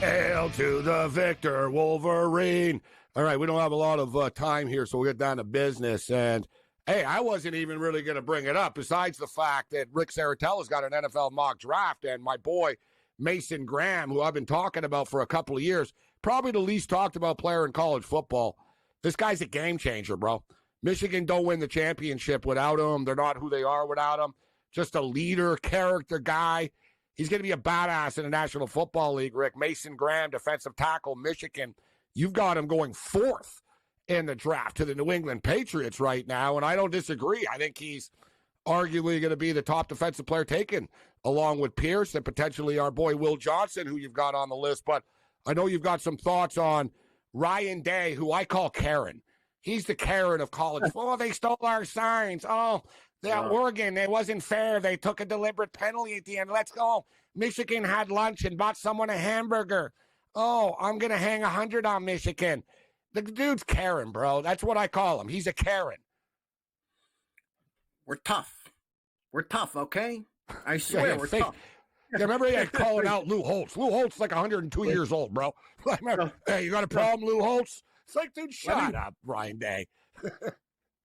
Hail to the victor, Wolverine. All right, we don't have a lot of time here, so we'll get down to business. And, hey, I wasn't even really going to bring it up, besides the fact that Rick Saratella's got an NFL mock draft, and my boy Mason Graham, who I've been talking about for a couple of years, probably the least talked about player in college football. This guy's a game changer, bro. Michigan don't win the championship without him. They're not who they are without him. Just a leader, character guy. He's going to be a badass in the National Football League, Rick. Mason Graham, defensive tackle, Michigan. You've got him going fourth in the draft to the New England Patriots right now, and I don't disagree. I think he's arguably going to be the top defensive player taken, along with Pierce and potentially our boy Will Johnson, who you've got on the list. But I know you've got some thoughts on Ryan Day, who I call Karen. He's the Karen of college. Oh, they stole our signs. Oh, Oregon, it wasn't fair. They took a deliberate penalty at the end. Let's go. Michigan had lunch and bought someone a hamburger. Oh, I'm going to hang 100 on Michigan. The dude's Karen, bro. That's what I call him. He's a Karen. We're tough. We're tough, okay? I swear we're tough. Yeah, remember he had calling out Lou Holtz. Lou Holtz is like 102 years old, bro. Remember, hey, you got a problem, Lou Holtz? It's like, dude, shut up, Ryan Day.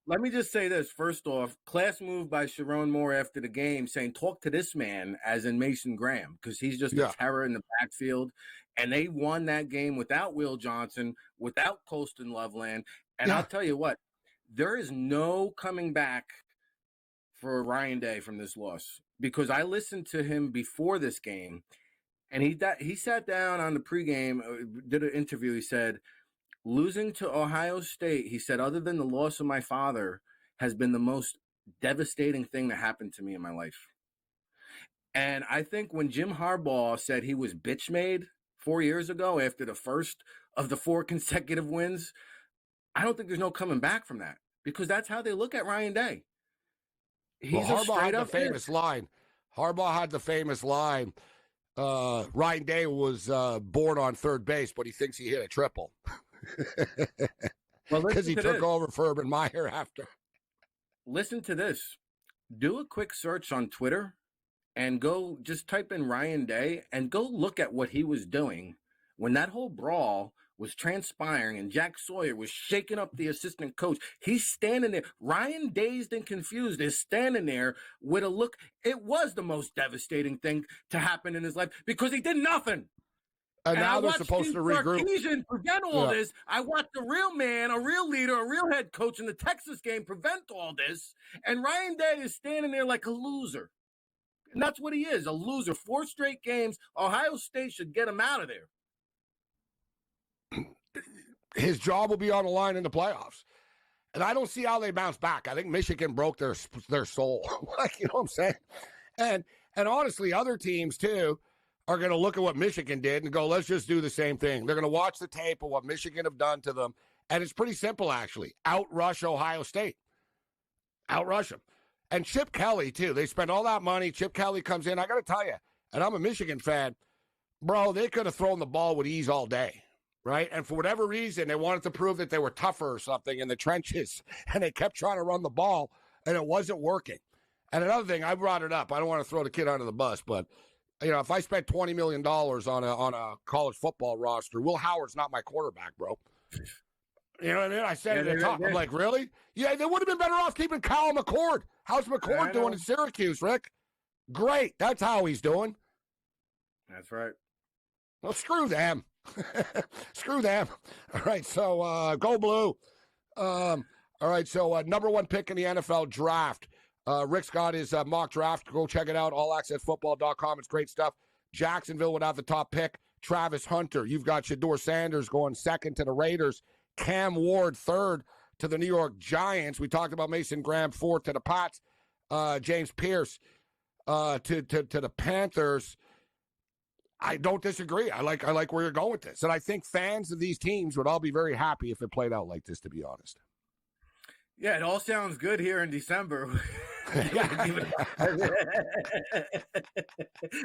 Let me just say this. First off, class move by Sharon Moore after the game saying, talk to this man, as in Mason Graham, because he's just a terror in the backfield. And they won that game without Will Johnson, without Colston Loveland. And I'll tell you what, there is no coming back for Ryan Day from this loss, because I listened to him before this game, and he sat down on the pregame, did an interview. He said, losing to Ohio State, he said, other than the loss of my father, has been the most devastating thing that happened to me in my life. And I think when Jim Harbaugh said he was bitch made 4 years ago after the first of the 4 consecutive wins, I don't think there's no coming back from that, because that's how they look at Ryan Day. Harbaugh had the famous line. Harbaugh had the famous line. Ryan Day was born on third base, but he thinks he hit a triple. Because he took over for Urban Meyer after. Listen to this. Do a quick search on Twitter and go just type in Ryan Day and go look at what he was doing when that whole brawl was transpiring and Jack Sawyer was shaking up the assistant coach. He's standing there. Ryan, dazed and confused, is standing there with a look. It was the most devastating thing to happen in his life because he did nothing. And now they're supposed to regroup. Sarkisian prevent all this. I watched a real man, a real leader, a real head coach in the Texas game prevent all this. And Ryan Day is standing there like a loser. And that's what he is, a loser. 4 straight games. Ohio State should get him out of there. His job will be on the line in the playoffs. And I don't see how they bounce back. I think Michigan broke their soul. Like, you know what I'm saying? And honestly, other teams, too, are going to look at what Michigan did and go, let's just do the same thing. They're going to watch the tape of what Michigan have done to them. And it's pretty simple, actually. Outrush Ohio State. Outrush them. And Chip Kelly, too. They spend all that money. Chip Kelly comes in. I got to tell you, and I'm a Michigan fan, bro, they could have thrown the ball with ease all day. Right? And for whatever reason, they wanted to prove that they were tougher or something in the trenches. And they kept trying to run the ball, and it wasn't working. And another thing, I brought it up. I don't want to throw the kid under the bus, but, you know, if I spent $20 million on a college football roster, Will Howard's not my quarterback, bro. You know what I mean? I said it at the top. I'm like, really? Yeah, they would have been better off keeping Kyle McCord. How's McCord doing in Syracuse, Rick? Great. That's how he's doing. That's right. Well, screw them. Screw them. All right, so go blue. All right, so number 1 pick in the NFL draft. Rick's got his mock draft. Go check it out, allaccessfootball.com. It's great stuff. Jacksonville would have the top pick. Travis Hunter. You've got Shedeur Sanders going 2nd to the Raiders. Cam Ward 3rd to the New York Giants. We talked about Mason Graham 4th to the Pats. James Pierce to the Panthers. I don't disagree. I like where you're going with this. And I think fans of these teams would all be very happy if it played out like this, to be honest. Yeah, it all sounds good here in December.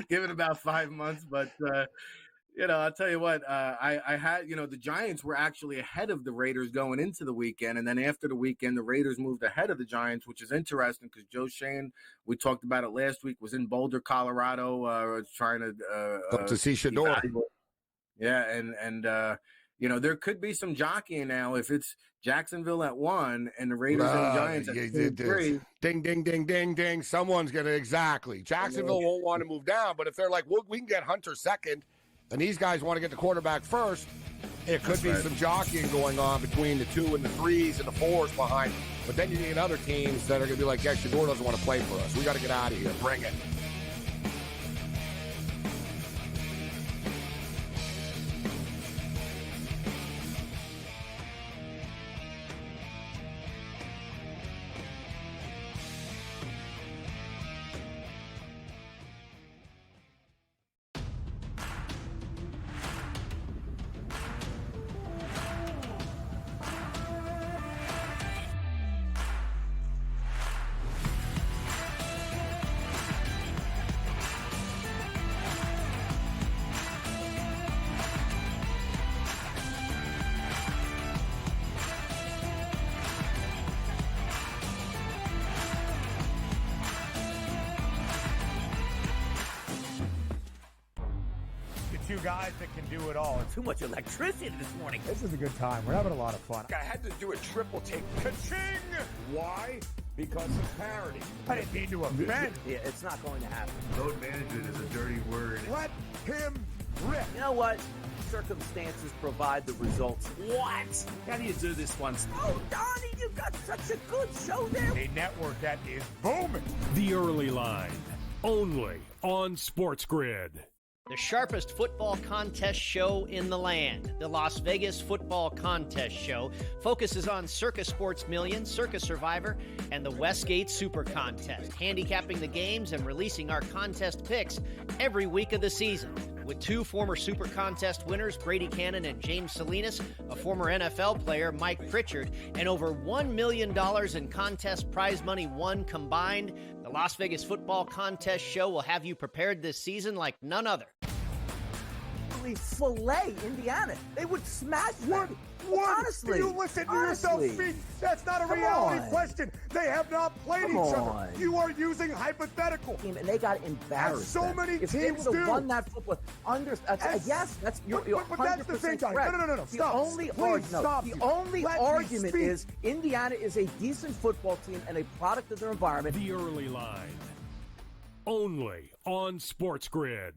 Give it about 5 months, but you know, I'll tell you what, I had, you know, the Giants were actually ahead of the Raiders going into the weekend. And then after the weekend, the Raiders moved ahead of the Giants, which is interesting because Joe Shane, we talked about it last week, was in Boulder, Colorado, trying to see Shedeur. Yeah. And you know, there could be some jockeying now if it's Jacksonville at 1 and the Raiders and Giants at 2 and 3. Ding, ding, ding, ding, ding. Someone's going to, exactly. Jacksonville won't want to move down, but if they're like, well, we can get Hunter 2nd, and these guys want to get the quarterback first, it could be some jockeying going on between the 2 and the 3s and the 4s behind. But then you get other teams that are going to be like, yeah, Shedeur doesn't want to play for us. We got to get out of here. Bring it. two guys that can do it all. Too much electricity this morning. This is a good time. We're having a lot of fun. I had to do a triple take. Ka-ching! Why? Because of parity. I didn't mean to offend. Yeah, it's not going to happen. Load management is a dirty word. Let him rip. You know what? Circumstances provide the results. What? How do you do this one? Oh, Donnie, you've got such a good show there. A network that is booming. The Early Line, only on Sports Grid. The sharpest football contest show in the land, the Las Vegas Football Contest Show, focuses on Circus Sports Million, Circus Survivor, and the Westgate Super Contest, handicapping the games and releasing our contest picks every week of the season. With two former Super Contest winners, Brady Cannon and James Salinas, a former NFL player, Mike Pritchard, and over $1 million in contest prize money won combined, the Las Vegas Football Contest Show will have you prepared this season like none other. Fillet Indiana. They would smash them. Honestly. Do you listen to yourself speak? That's not a reality question. They have not played each other. You are using hypothetical. And they got embarrassed. And so many if teams they would have won that football, yes, that's you're but that's the thing, correct. No. The only argument is Indiana is a decent football team and a product of their environment. The Early Line, only on Sports Grid.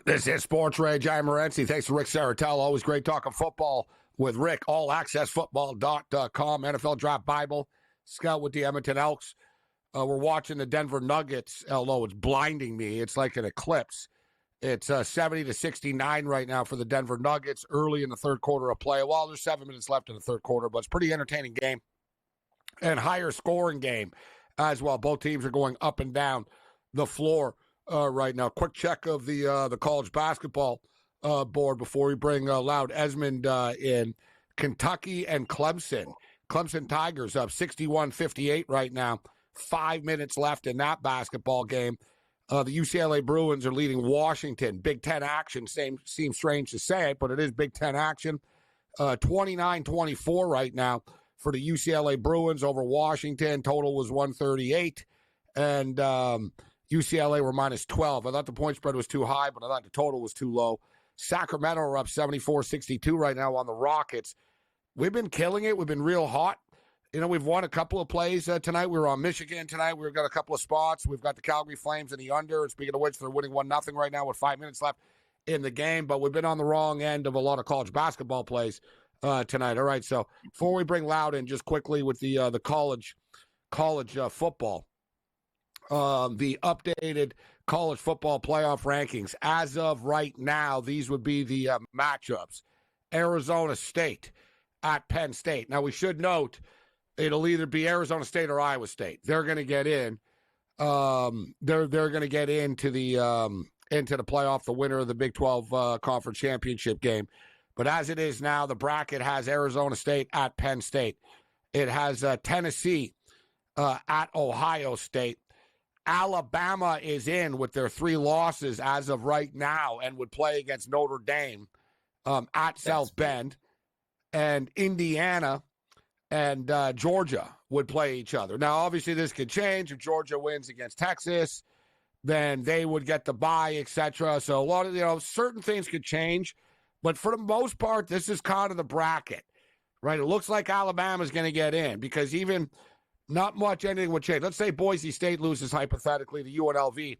This is Sports Rage. I'm Morency. Thanks to Rick Saratella. Always great talking football with Rick. AllAccessFootball.com. NFL Draft Bible. Scout with the Edmonton Elks. We're watching the Denver Nuggets, although it's blinding me. It's like an eclipse. It's 70-69 right now for the Denver Nuggets early in the third quarter of play. Well, there's 7 minutes left in the third quarter, but it's a pretty entertaining game and higher scoring game as well. Both teams are going up and down the floor right now. Quick check of the college basketball board before we bring Loud Esmond in. Kentucky and Clemson. Clemson Tigers up 61-58 right now. 5 minutes left in that basketball game. The UCLA Bruins are leading Washington. Big Ten action. Seems strange to say it, but it is Big Ten action. 29-24 right now for the UCLA Bruins over Washington. Total was 138. And UCLA were minus 12. I thought the point spread was too high, but I thought the total was too low. Sacramento are up 74-62 right now on the Rockets. We've been killing it. We've been real hot. You know, we've won a couple of plays tonight. We were on Michigan tonight. We've got a couple of spots. We've got the Calgary Flames in the under. And speaking of which, they're winning 1-0 right now with 5 minutes left in the game. But we've been on the wrong end of a lot of college basketball plays tonight. All right, so before we bring Loud in, just quickly with the college football. The updated college football playoff rankings. As of right now, these would be the matchups. Arizona State at Penn State. Now, we should note it'll either be Arizona State or Iowa State. They're going to get in. They're going to get into the playoff, the winner of the Big 12 Conference Championship game. But as it is now, the bracket has Arizona State at Penn State. It has Tennessee at Ohio State. Alabama is in with their 3 losses as of right now and would play against Notre Dame at South Bend. And Indiana and Georgia would play each other. Now, obviously, this could change. If Georgia wins against Texas, then they would get the bye, etc. So a lot of, certain things could change. But for the most part, this is kind of the bracket, right? It looks like Alabama's going to get in because even not much anything would change. Let's say Boise State loses hypothetically to UNLV.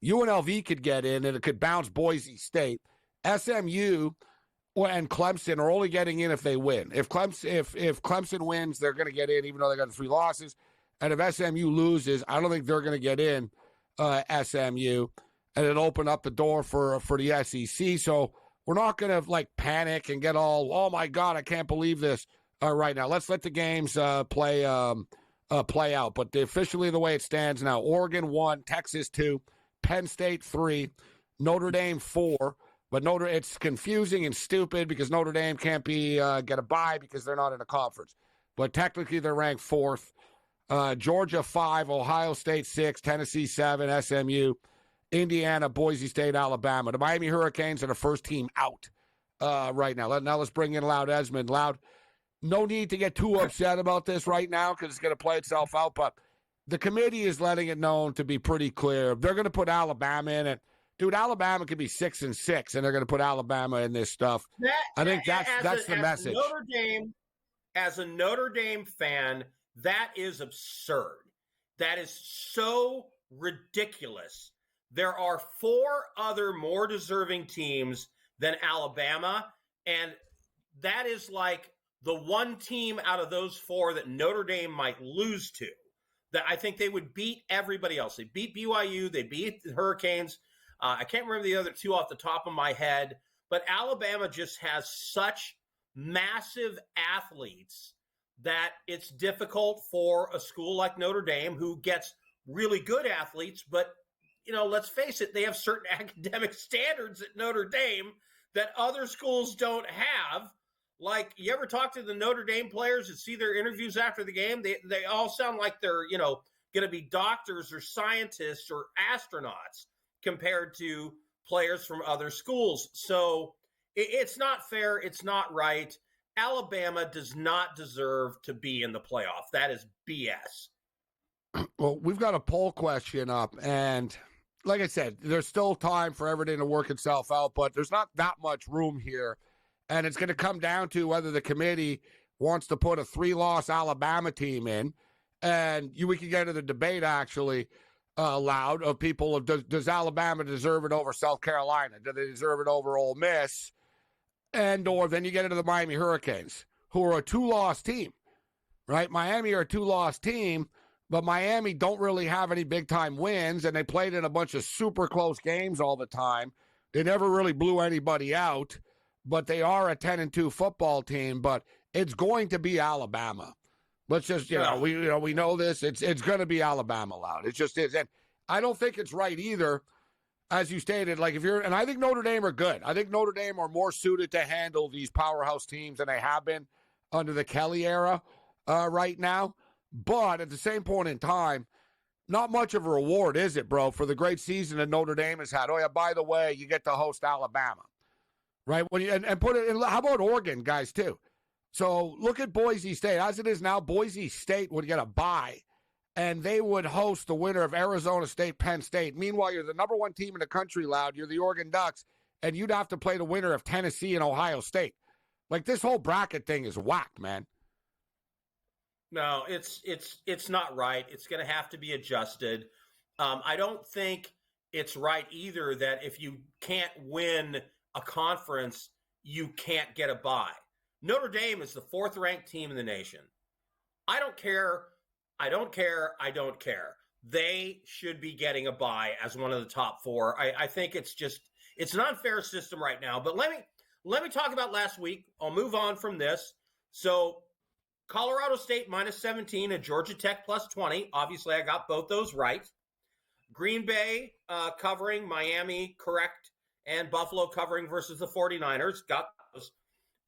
UNLV could get in, and it could bounce Boise State. SMU and Clemson are only getting in if they win. If Clemson wins, they're going to get in, even though they got the 3 losses. And if SMU loses, I don't think they're going to get in, SMU, and it'll open up the door for the SEC. So we're not going to panic and get all, oh my God, I can't believe this right now. Let's let the games play out. But officially, the way it stands now, Oregon 1, Texas 2, Penn State 3, Notre Dame 4. But it's confusing and stupid because Notre Dame can't get a bye because they're not in a conference. But technically, they're ranked 4th. Georgia 5, Ohio State 6, Tennessee 7, SMU, Indiana, Boise State, Alabama. The Miami Hurricanes are the first team out right now. Now let's bring in Loud Esmond. Loud, no need to get too upset about this right now because it's going to play itself out, but the committee is letting it known to be pretty clear. They're going to put Alabama in it. Dude, Alabama could be 6-6, and they're going to put Alabama in this stuff. I think that's the message. As a Notre Dame fan, that is absurd. That is so ridiculous. There are 4 other more deserving teams than Alabama, and that is like the one team out of those 4 that Notre Dame might lose to. That I think they would beat everybody else. They beat BYU. They beat the Hurricanes. I can't remember the other 2 off the top of my head, but Alabama just has such massive athletes that it's difficult for a school like Notre Dame, who gets really good athletes, but, let's face it, they have certain academic standards at Notre Dame that other schools don't have. Like, you ever talk to the Notre Dame players and see their interviews after the game? They all sound like they're, going to be doctors or scientists or astronauts compared to players from other schools. So it's not fair. It's not right. Alabama does not deserve to be in the playoff. That is BS. Well, we've got a poll question up, and like I said, there's still time for everything to work itself out, but there's not that much room here, and it's going to come down to whether the committee wants to put a 3-loss Alabama team in, and we can get into the debate, actually, Loud, of people of does Alabama deserve it over South Carolina? Do they deserve it over Ole Miss? Or then you get into the Miami Hurricanes, who are a 2-loss team, right? Miami are a 2-loss team, but Miami don't really have any big-time wins, and they played in a bunch of super close games all the time. They never really blew anybody out, but they are a 10-2 football team, but it's going to be Alabama. Let's just, we know this. It's going to be Alabama, Loud. It just is. And I don't think it's right either, as you stated, like and I think Notre Dame are good. I think Notre Dame are more suited to handle these powerhouse teams than they have been under the Kelly era right now. But at the same point in time, not much of a reward, is it, bro, for the great season that Notre Dame has had? Oh, yeah, by the way, you get to host Alabama, right? And put it in, how about Oregon, guys, too? So look at Boise State. As it is now, Boise State would get a bye, and they would host the winner of Arizona State, Penn State. Meanwhile, you're the number 1 team in the country, Loud. You're the Oregon Ducks, and you'd have to play the winner of Tennessee and Ohio State. Like, this whole bracket thing is whacked, man. No, it's not right. It's going to have to be adjusted. I don't think it's right either that if you can't win a conference, you can't get a bye. Notre Dame is the 4th-ranked team in the nation. I don't care. They should be getting a bye as one of the top 4. I think it's an unfair system right now. But let me talk about last week. I'll move on from this. So Colorado State -17 and Georgia Tech +20. Obviously, I got both those right. Green Bay covering, Miami correct, and Buffalo covering versus the 49ers. Got those.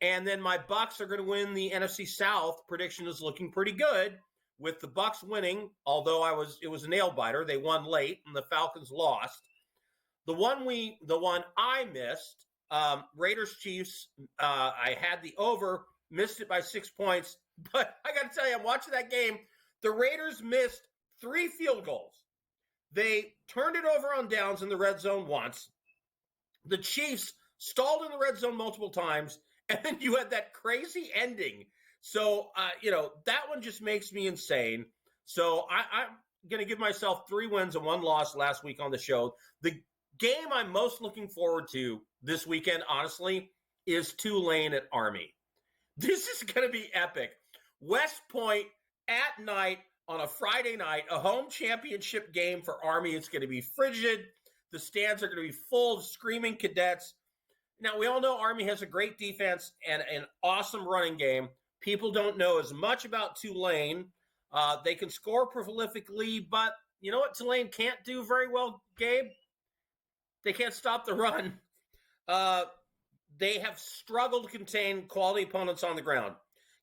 And then my Bucks are going to win the NFC South. Prediction is looking pretty good with the Bucks winning, although it was a nail biter. They won late and the Falcons lost. The one I missed, Raiders Chiefs, I had the over, missed it by 6 points. But I got to tell you, I'm watching that game. The Raiders missed 3 field goals. They turned it over on downs in the red zone once. The Chiefs stalled in the red zone multiple times. And then you had that crazy ending. So, that one just makes me insane. So I'm going to give myself 3 wins and 1 loss last week on the show. The game I'm most looking forward to this weekend, honestly, is Tulane at Army. This is going to be epic. West Point at night on a Friday night, a home championship game for Army. It's going to be frigid. The stands are going to be full of screaming cadets. Now, we all know Army has a great defense and an awesome running game. People don't know as much about Tulane. They can score prolifically, but you know what Tulane can't do very well, Gabe? They can't stop the run. They have struggled to contain quality opponents on the ground.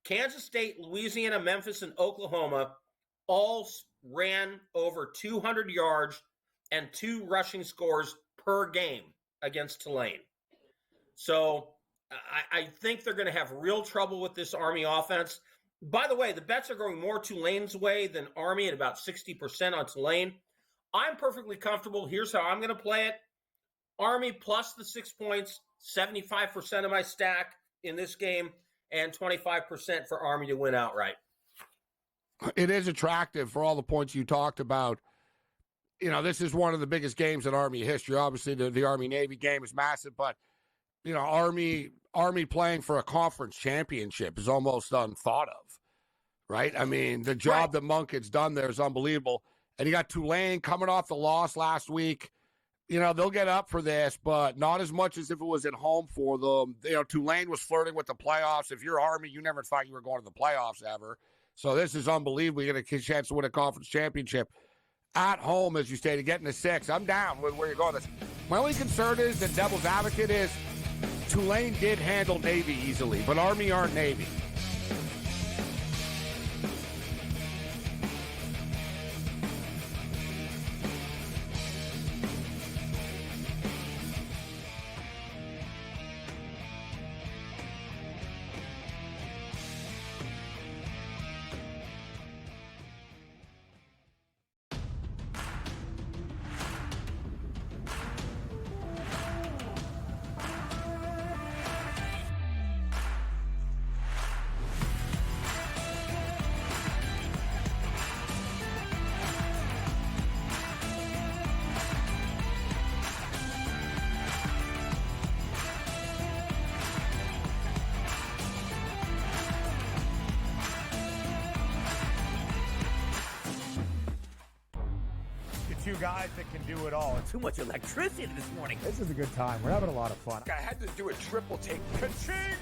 Kansas State, Louisiana, Memphis, and Oklahoma all ran over 200 yards and 2 rushing scores per game against Tulane. So I think they're going to have real trouble with this Army offense. By the way, the bets are going more Tulane's way than Army at about 60% on Tulane. I'm perfectly comfortable. Here's how I'm going to play it. Army plus the 6 points, 75% of my stack in this game, and 25% for Army to win outright. It is attractive for all the points you talked about. You know, this is one of the biggest games in Army history. Obviously, the Army-Navy game is massive, but, you know, Army playing for a conference championship is almost unthought of, right? I mean, the job that Monken's done there is unbelievable. And you got Tulane coming off the loss last week. You know, they'll get up for this, but not as much as if it was at home for them. You know, Tulane was flirting with the playoffs. If you're Army, you never thought you were going to the playoffs ever. So this is unbelievable. You get a chance to win a conference championship at home, as you stated, getting to 6. I'm down with where you're going. My only concern is, and devil's advocate is, Tulane did handle Navy easily, but Army aren't Navy. Two guys that can do it all. Too much electricity this morning. This is a good time. We're having a lot of fun. I had to do a triple take. Ka-ching!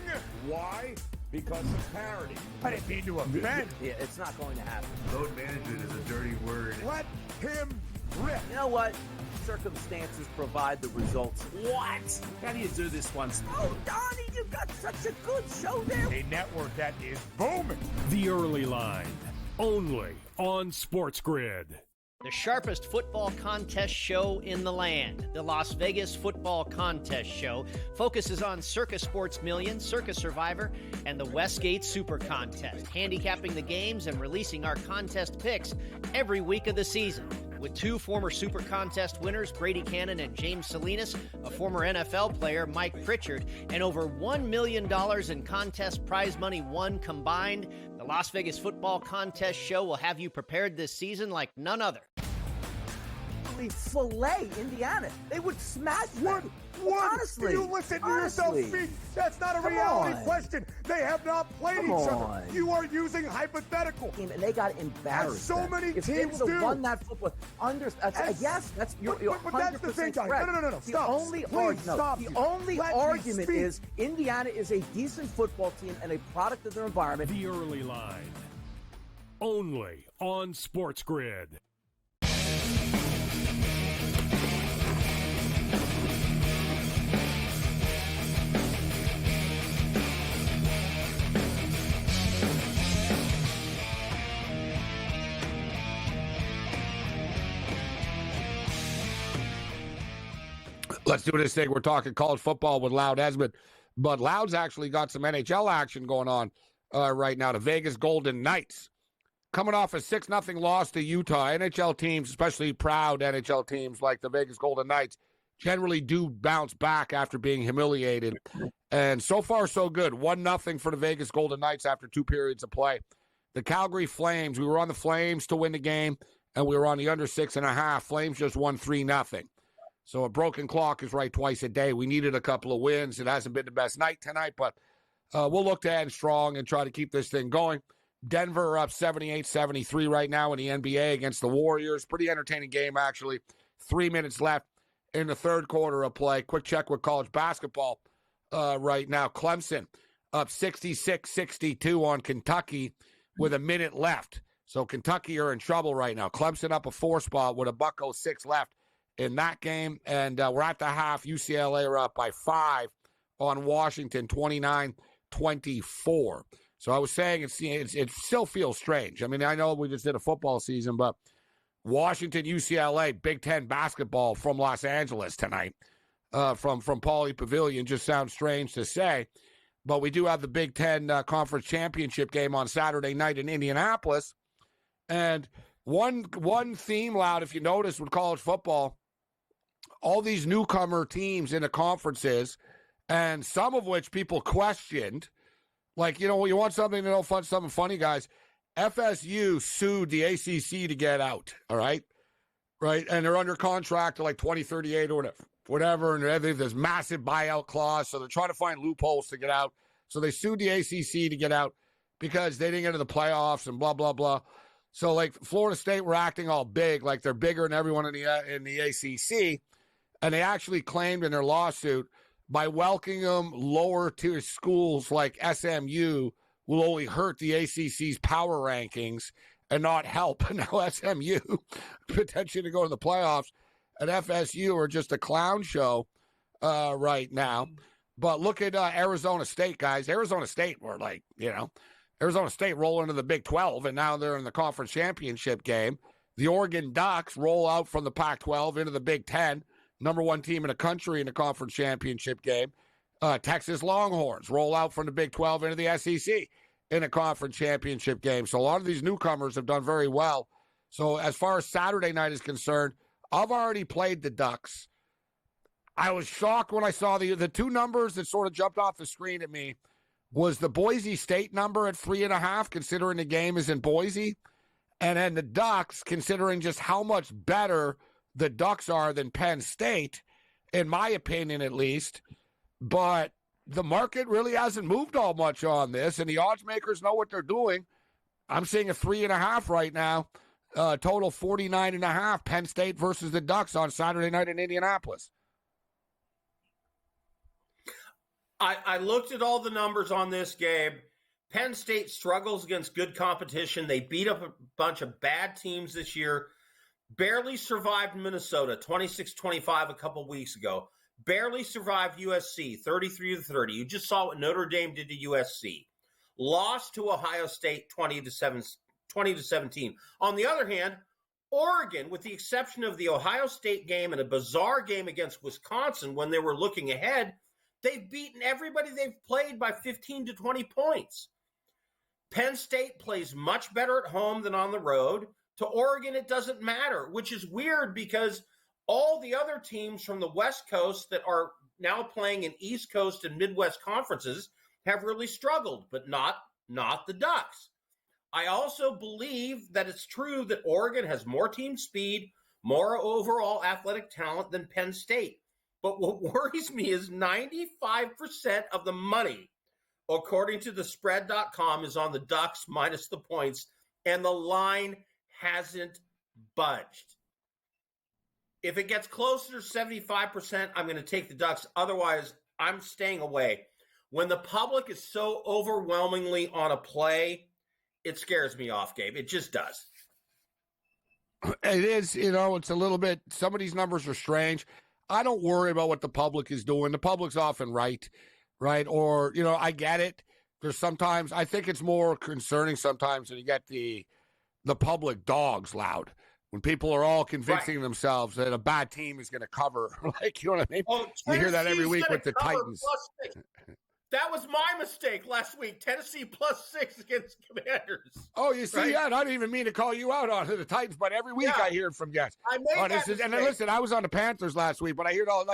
Why? Because of parity. I didn't mean to offend. Yeah, it's not going to happen. Load management is a dirty word. Let him rip. You know what? Circumstances provide the results. What? How do you do this one? Oh, Donnie, you've got such a good show there. A network that is booming. The Early Line, only on Sports Grid. The sharpest football contest show in the land, the Las Vegas Football Contest Show, focuses on Circa Sports Million, Circa Survivor, and the Westgate Super Contest, handicapping the games and releasing our contest picks every week of the season. With 2 former Super Contest winners, Brady Cannon and James Salinas, a former NFL player, Mike Pritchard, and over $1 million in contest prize money won combined, the Las Vegas Football Contest Show will have you prepared this season like none other. Fillet Indiana. They would smash them. What? Honestly. You listen to yourself speak. That's not a reality question. They have not played each other. You are using hypothetical. And they got embarrassed. As so many if teams they do. Won that football. Yes, that's you're but that's the thing, guys. No. Stop. The only argument is Indiana is a decent football team and a product of their environment. The Early Line, only on Sports Grid. Let's do this thing. We're talking college football with Loud Esmond, but Loud's actually got some NHL action going on right now. The Vegas Golden Knights coming off a 6-0 loss to Utah. NHL teams, especially proud NHL teams like the Vegas Golden Knights, generally do bounce back after being humiliated. And so far, so good. 1-0 for the Vegas Golden Knights after 2 periods of play. The Calgary Flames, we were on the Flames to win the game, and we were on the under 6.5. Flames just won 3-0. So a broken clock is right twice a day. We needed a couple of wins. It hasn't been the best night tonight, but we'll look to end strong and try to keep this thing going. Denver are up 78-73 right now in the NBA against the Warriors. Pretty entertaining game, actually. 3 minutes left in the third quarter of play. Quick check with college basketball right now. Clemson up 66-62 on Kentucky with a minute left. So Kentucky are in trouble right now. Clemson up a 4 spot with a $1:06 left in that game. And we're at the half. UCLA are up by 5 on Washington, 29-24. So I was saying it still feels strange. I mean, I know we just did a football season, but Washington, UCLA, Big Ten basketball from Los Angeles tonight, from Pauley Pavilion, just sounds strange to say. But we do have the Big Ten Conference Championship game on Saturday night in Indianapolis. And one theme, Loud, if you notice with college football, all these newcomer teams in the conferences, and some of which people questioned, like, you know, you want something to know something funny, guys. FSU sued the ACC to get out, all right? Right? And they're under contract to like 2038 or whatever, and there's this massive buyout clause, so they're trying to find loopholes to get out. So they sued the ACC to get out because they didn't get into the playoffs and blah, blah, blah. So, like, Florida State were acting all big, like they're bigger than everyone in the ACC, and they actually claimed in their lawsuit by welcoming them lower tier schools like SMU will only hurt the ACC's power rankings and not help. Now SMU potentially to go to the playoffs, and FSU are just a clown show right now. But look at Arizona State, guys. Arizona State were like, you know, Arizona State roll into the Big 12, and now they're in the conference championship game. The Oregon Ducks roll out from the Pac-12 into the Big 10, number one team in the country in the conference championship game. Texas Longhorns roll out from the Big 12 into the SEC in a conference championship game. So a lot of these newcomers have done very well. So as far as Saturday night is concerned, I've already played the Ducks. I was shocked when I saw the two numbers that sort of jumped off the screen at me was the Boise State number at 3.5, considering the game is in Boise, and then the Ducks, considering just how much better the Ducks are than Penn State, in my opinion at least. But the market really hasn't moved all much on this, and the odds makers know what they're doing. I'm seeing a 3.5 right now, total 49.5, Penn State versus the Ducks on Saturday night in Indianapolis. I looked at all the numbers on this, Gabe. Penn State struggles against good competition. They beat up a bunch of bad teams this year. Barely survived Minnesota, 26-25 a couple weeks ago. Barely survived USC, 33-30. You just saw what Notre Dame did to USC. Lost to Ohio State, 20-17. On the other hand, Oregon, with the exception of the Ohio State game and a bizarre game against Wisconsin when they were looking ahead, they've beaten everybody they've played by 15 to 20 points. Penn State plays much better at home than on the road. To Oregon, it doesn't matter, which is weird because all the other teams from the West Coast that are now playing in East Coast and Midwest conferences have really struggled, but not the Ducks. I also believe that it's true that Oregon has more team speed, more overall athletic talent than Penn State. But what worries me is 95% of the money, according to the spread.com, is on the Ducks minus the points, and the line hasn't budged. If it gets closer to 75%, I'm going to take the Ducks. Otherwise, I'm staying away. When the public is so overwhelmingly on a play, it scares me off, Gabe. It just does. It is, it's a little bit, some of these numbers are strange. I don't worry about what the public is doing. The public's often right? Or, I get it. There's sometimes, I think it's more concerning sometimes when you get the public dogs loud. When people are all convincing themselves that a bad team is going to cover. You know what I mean? Oh, you hear that every week with the Titans. That was my mistake last week. Tennessee +6 against Commanders. Oh, you see, right? Yeah, I didn't even mean to call you out on the Titans, but every week I hear it from guys. I made that mistake. And listen, I was on the Panthers last week, but I hear it all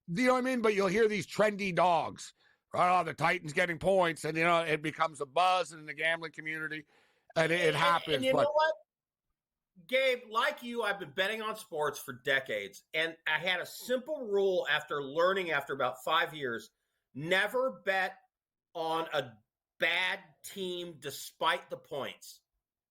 you know what I mean? But you'll hear these trendy dogs, right? Oh, the Titans getting points, and it becomes a buzz in the gambling community, and it happens. And you know what, Gabe? Like you, I've been betting on sports for decades, and I had a simple rule after about 5 years. Never bet on a bad team despite the points.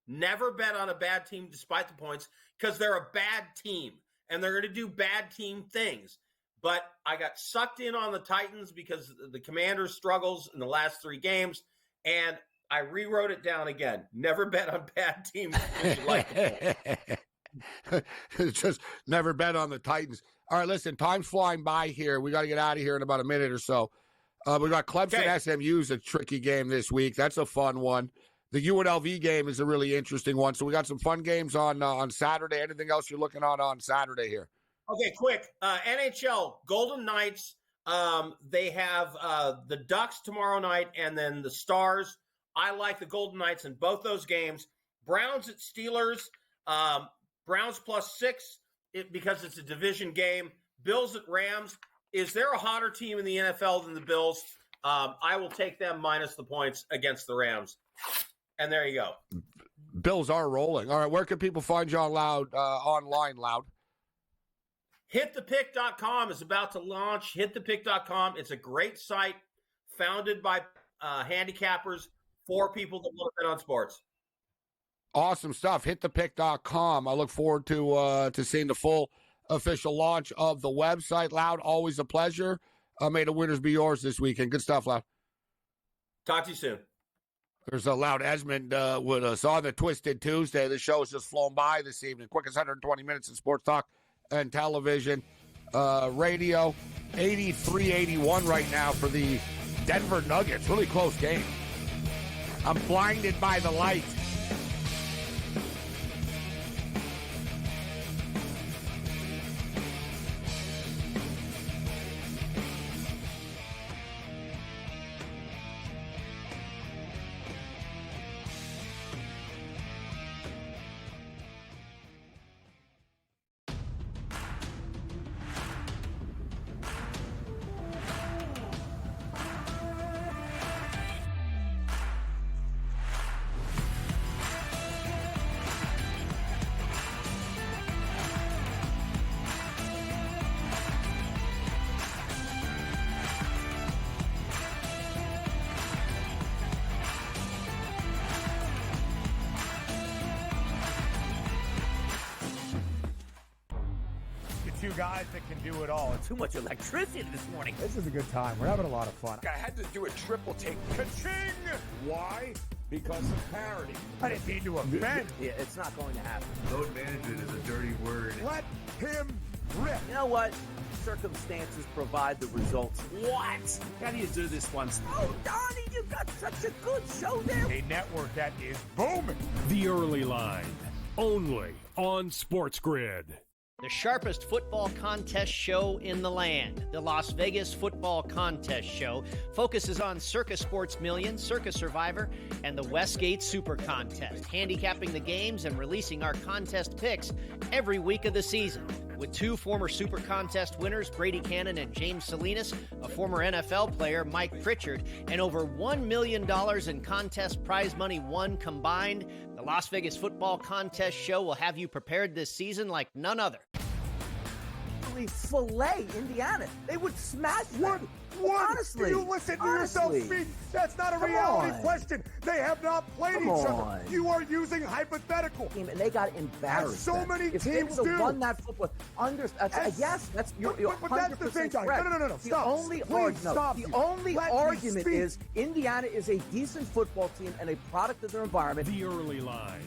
Never bet on a bad team despite the points because they're a bad team and they're going to do bad team things. But I got sucked in on the Titans because the Commanders' struggles in the last 3 games, and I rewrote it down again. Never bet on bad teams because you like the points. Just never bet on the Titans. All right, listen, time's flying by here. We got to get out of here in about a minute or so. We got Clemson SMU's a tricky game this week. That's a fun one. The UNLV game is a really interesting one. So we got some fun games on Saturday. Anything else you're looking on Saturday here? Okay, quick. NHL, Golden Knights. They have the Ducks tomorrow night and then the Stars. I like the Golden Knights in both those games. Browns at Steelers. Browns +6 because it's a division game. Bills at Rams. Is there a hotter team in the NFL than the Bills? I will take them minus the points against the Rams. And there you go. Bills are rolling. All right, where can people find you online, Loud? HitThePick.com is about to launch. HitThePick.com. It's a great site founded by handicappers for people that want to bet on sports. Awesome stuff. HitThePick.com. I look forward to seeing the full official launch of the website. Loud, always a pleasure. May the winners be yours this weekend. Good stuff, Loud. Talk to you soon. There's a Loud Esmond with us on the Twisted Tuesday. The show has just flown by this evening. Quickest 120 minutes in sports talk and television. Radio, 83-81 right now for the Denver Nuggets. Really close game. I'm blinded by the light. Two guys that can do it all. Too much electricity this morning. This is a good time. We're having a lot of fun. I had to do a triple take. Ka-ching! Why? Because of parity. I didn't mean to offend. Yeah, it's not going to happen. Load management is a dirty word. Let him rip. You know what? Circumstances provide the results. What? How do you do this once? Oh, Donnie, you got such a good show there. A network that is booming. The Early Line, only on Sports Grid. The sharpest football contest show in the land, the Las Vegas Football Contest Show, focuses on Circa Sports Million, Circa Survivor, and the Westgate Super Contest, handicapping the games and releasing our contest picks every week of the season. With two former Super Contest winners, Brady Cannon and James Salinas, a former NFL player, Mike Pritchard, and over $1 million in contest prize money won combined, the Las Vegas Football Contest Show will have you prepared this season like none other. Fillet Indiana. They would smash them. Honestly. Do you listen to yourself speak? That's not a reality question. They have not played each other. You are using hypothetical. And they got embarrassed. As so many if teams they do. Won that football. Yes, that's you're but that's the thing, guys. correct. No. The Stop. only argument is Indiana is a decent football team and a product of their environment. The Early Line,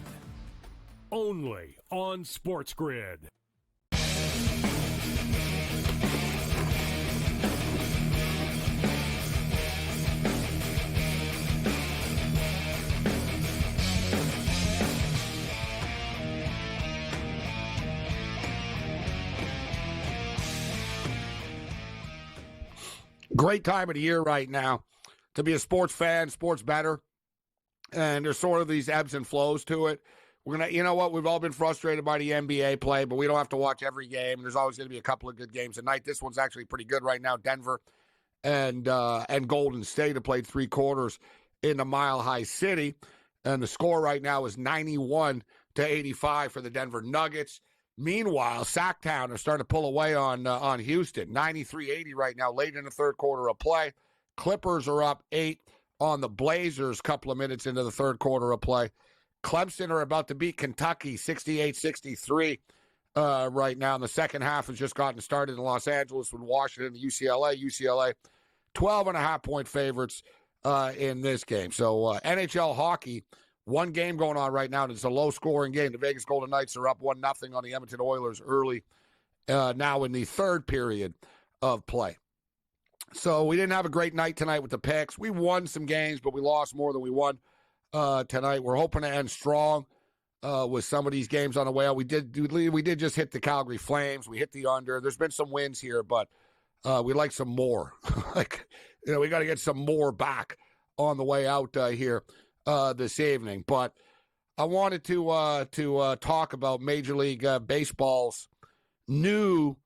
only on Sports Grid. Great time of the year right now to be a sports fan, sports bettor, and there's sort of these ebbs and flows to it. We're gonna, you know what? We've all been frustrated by the NBA play, but we don't have to watch every game. There's always going to be a couple of good games tonight. This one's actually pretty good right now. Denver and Golden State have played 3 quarters in the Mile High City, and the score right now is 91-85 for the Denver Nuggets. Meanwhile, Sacktown are starting to pull away on Houston, 93-80 right now, late in the third quarter of play. Clippers are up 8 on the Blazers a couple of minutes into the third quarter of play. Clemson are about to beat Kentucky 68-63 right now. And the second half has just gotten started in Los Angeles with Washington and UCLA. UCLA, 12.5-point favorites in this game. So NHL hockey, one game going on right now, and it's a low-scoring game. The Vegas Golden Knights are up 1-0 on the Edmonton Oilers early now in the third period of play. So we didn't have a great night tonight with the picks. We won some games, but we lost more than we won tonight. We're hoping to end strong with some of these games on the way out. We did just hit the Calgary Flames. We hit the under. There's been some wins here, but we like some more. We got to get some more back on the way out here this evening. But I wanted to talk about Major League Baseball's new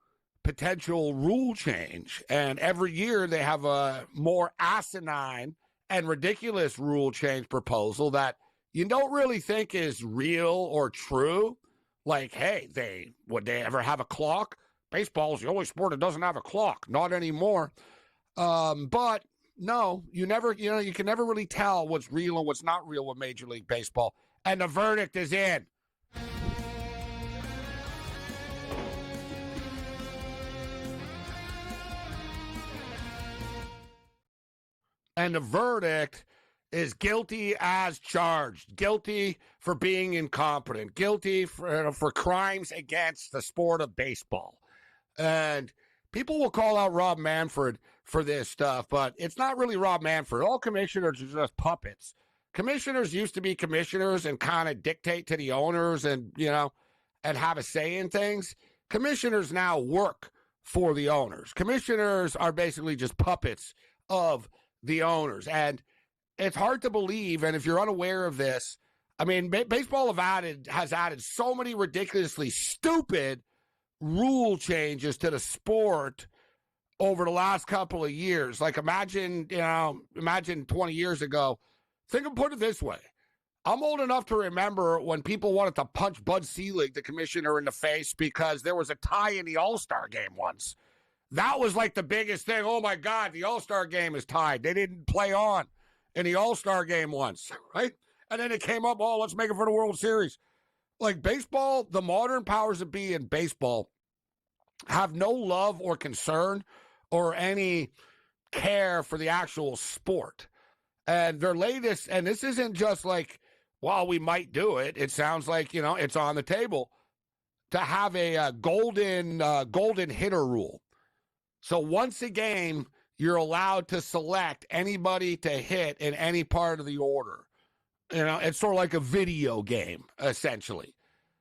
potential rule change. And every year they have a more asinine and ridiculous rule change proposal that you don't really think is real or true. Like, hey, would they ever have a clock? Baseball's the only sport that doesn't have a clock. Not anymore. But no, you can never really tell what's real and what's not real with Major League Baseball. And the verdict is in. And the verdict is guilty as charged. Guilty for being incompetent. Guilty for crimes against the sport of baseball. And people will call out Rob Manfred for this stuff, but it's not really Rob Manfred. All commissioners are just puppets. Commissioners used to be commissioners and kind of dictate to the owners and have a say in things. Commissioners now work for the owners. Commissioners are basically just puppets of the owners. And it's hard to believe, and if you're unaware of this, I mean, baseball has added so many ridiculously stupid rule changes to the sport over the last couple of years. Like imagine 20 years ago. Put it this way. I'm old enough to remember when people wanted to punch Bud Selig, the commissioner, in the face because there was a tie in the All-Star game once. That was like the biggest thing. Oh, my God, the All-Star game is tied. They didn't play on in the All-Star game once, right? And then it came up, let's make it for the World Series. Like baseball, the modern powers that be in baseball have no love or concern or any care for the actual sport. And their latest, and this isn't just like, we might do it. It sounds like, it's on the table to have a golden hitter rule. So once a game, you're allowed to select anybody to hit in any part of the order. It's sort of like a video game, essentially.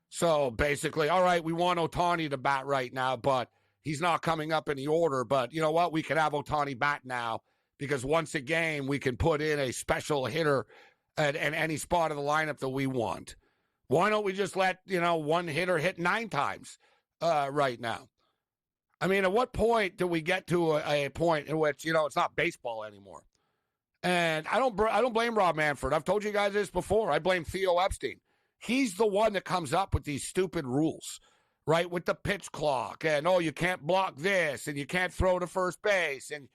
So basically, all right, we want Ohtani to bat right now, but he's not coming up in the order. But you know what? We can have Ohtani bat now because once a game, we can put in a special hitter at any spot of the lineup that we want. Why don't we just let, one hitter hit 9 times right now? I mean, at what point do we get to a point in which, it's not baseball anymore? And I don't blame Rob Manfred. I've told you guys this before. I blame Theo Epstein. He's the one that comes up with these stupid rules, right? With the pitch clock and, you can't block this and you can't throw to first base. And,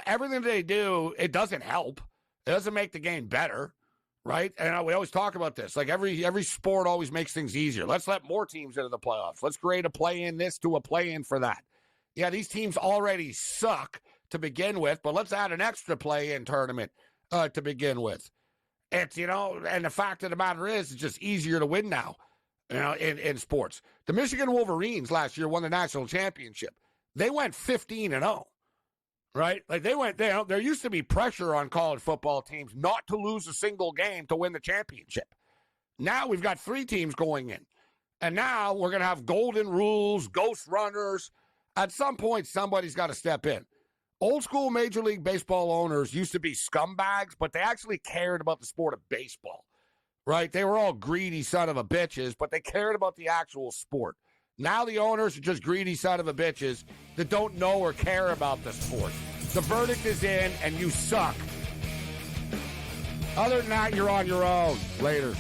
everything they do, it doesn't help. It doesn't make the game better, right? And we always talk about this. Like every sport always makes things easier. Let's let more teams into the playoffs. Let's create a play-in this to a play-in for that. Yeah, these teams already suck to begin with, but let's add an extra play-in tournament to begin with. It's, and the fact of the matter is, it's just easier to win now, in sports. The Michigan Wolverines last year won the national championship. They went 15-0, right? Like there used to be pressure on college football teams not to lose a single game to win the championship. Now we've got 3 teams going in. And now we're going to have golden rules, ghost runners. At some point, somebody's got to step in. Old school Major League Baseball owners used to be scumbags, but they actually cared about the sport of baseball, right? They were all greedy son of a bitches, but they cared about the actual sport. Now the owners are just greedy son of a bitches that don't know or care about the sport. The verdict is in, and you suck. Other than that, you're on your own. Later.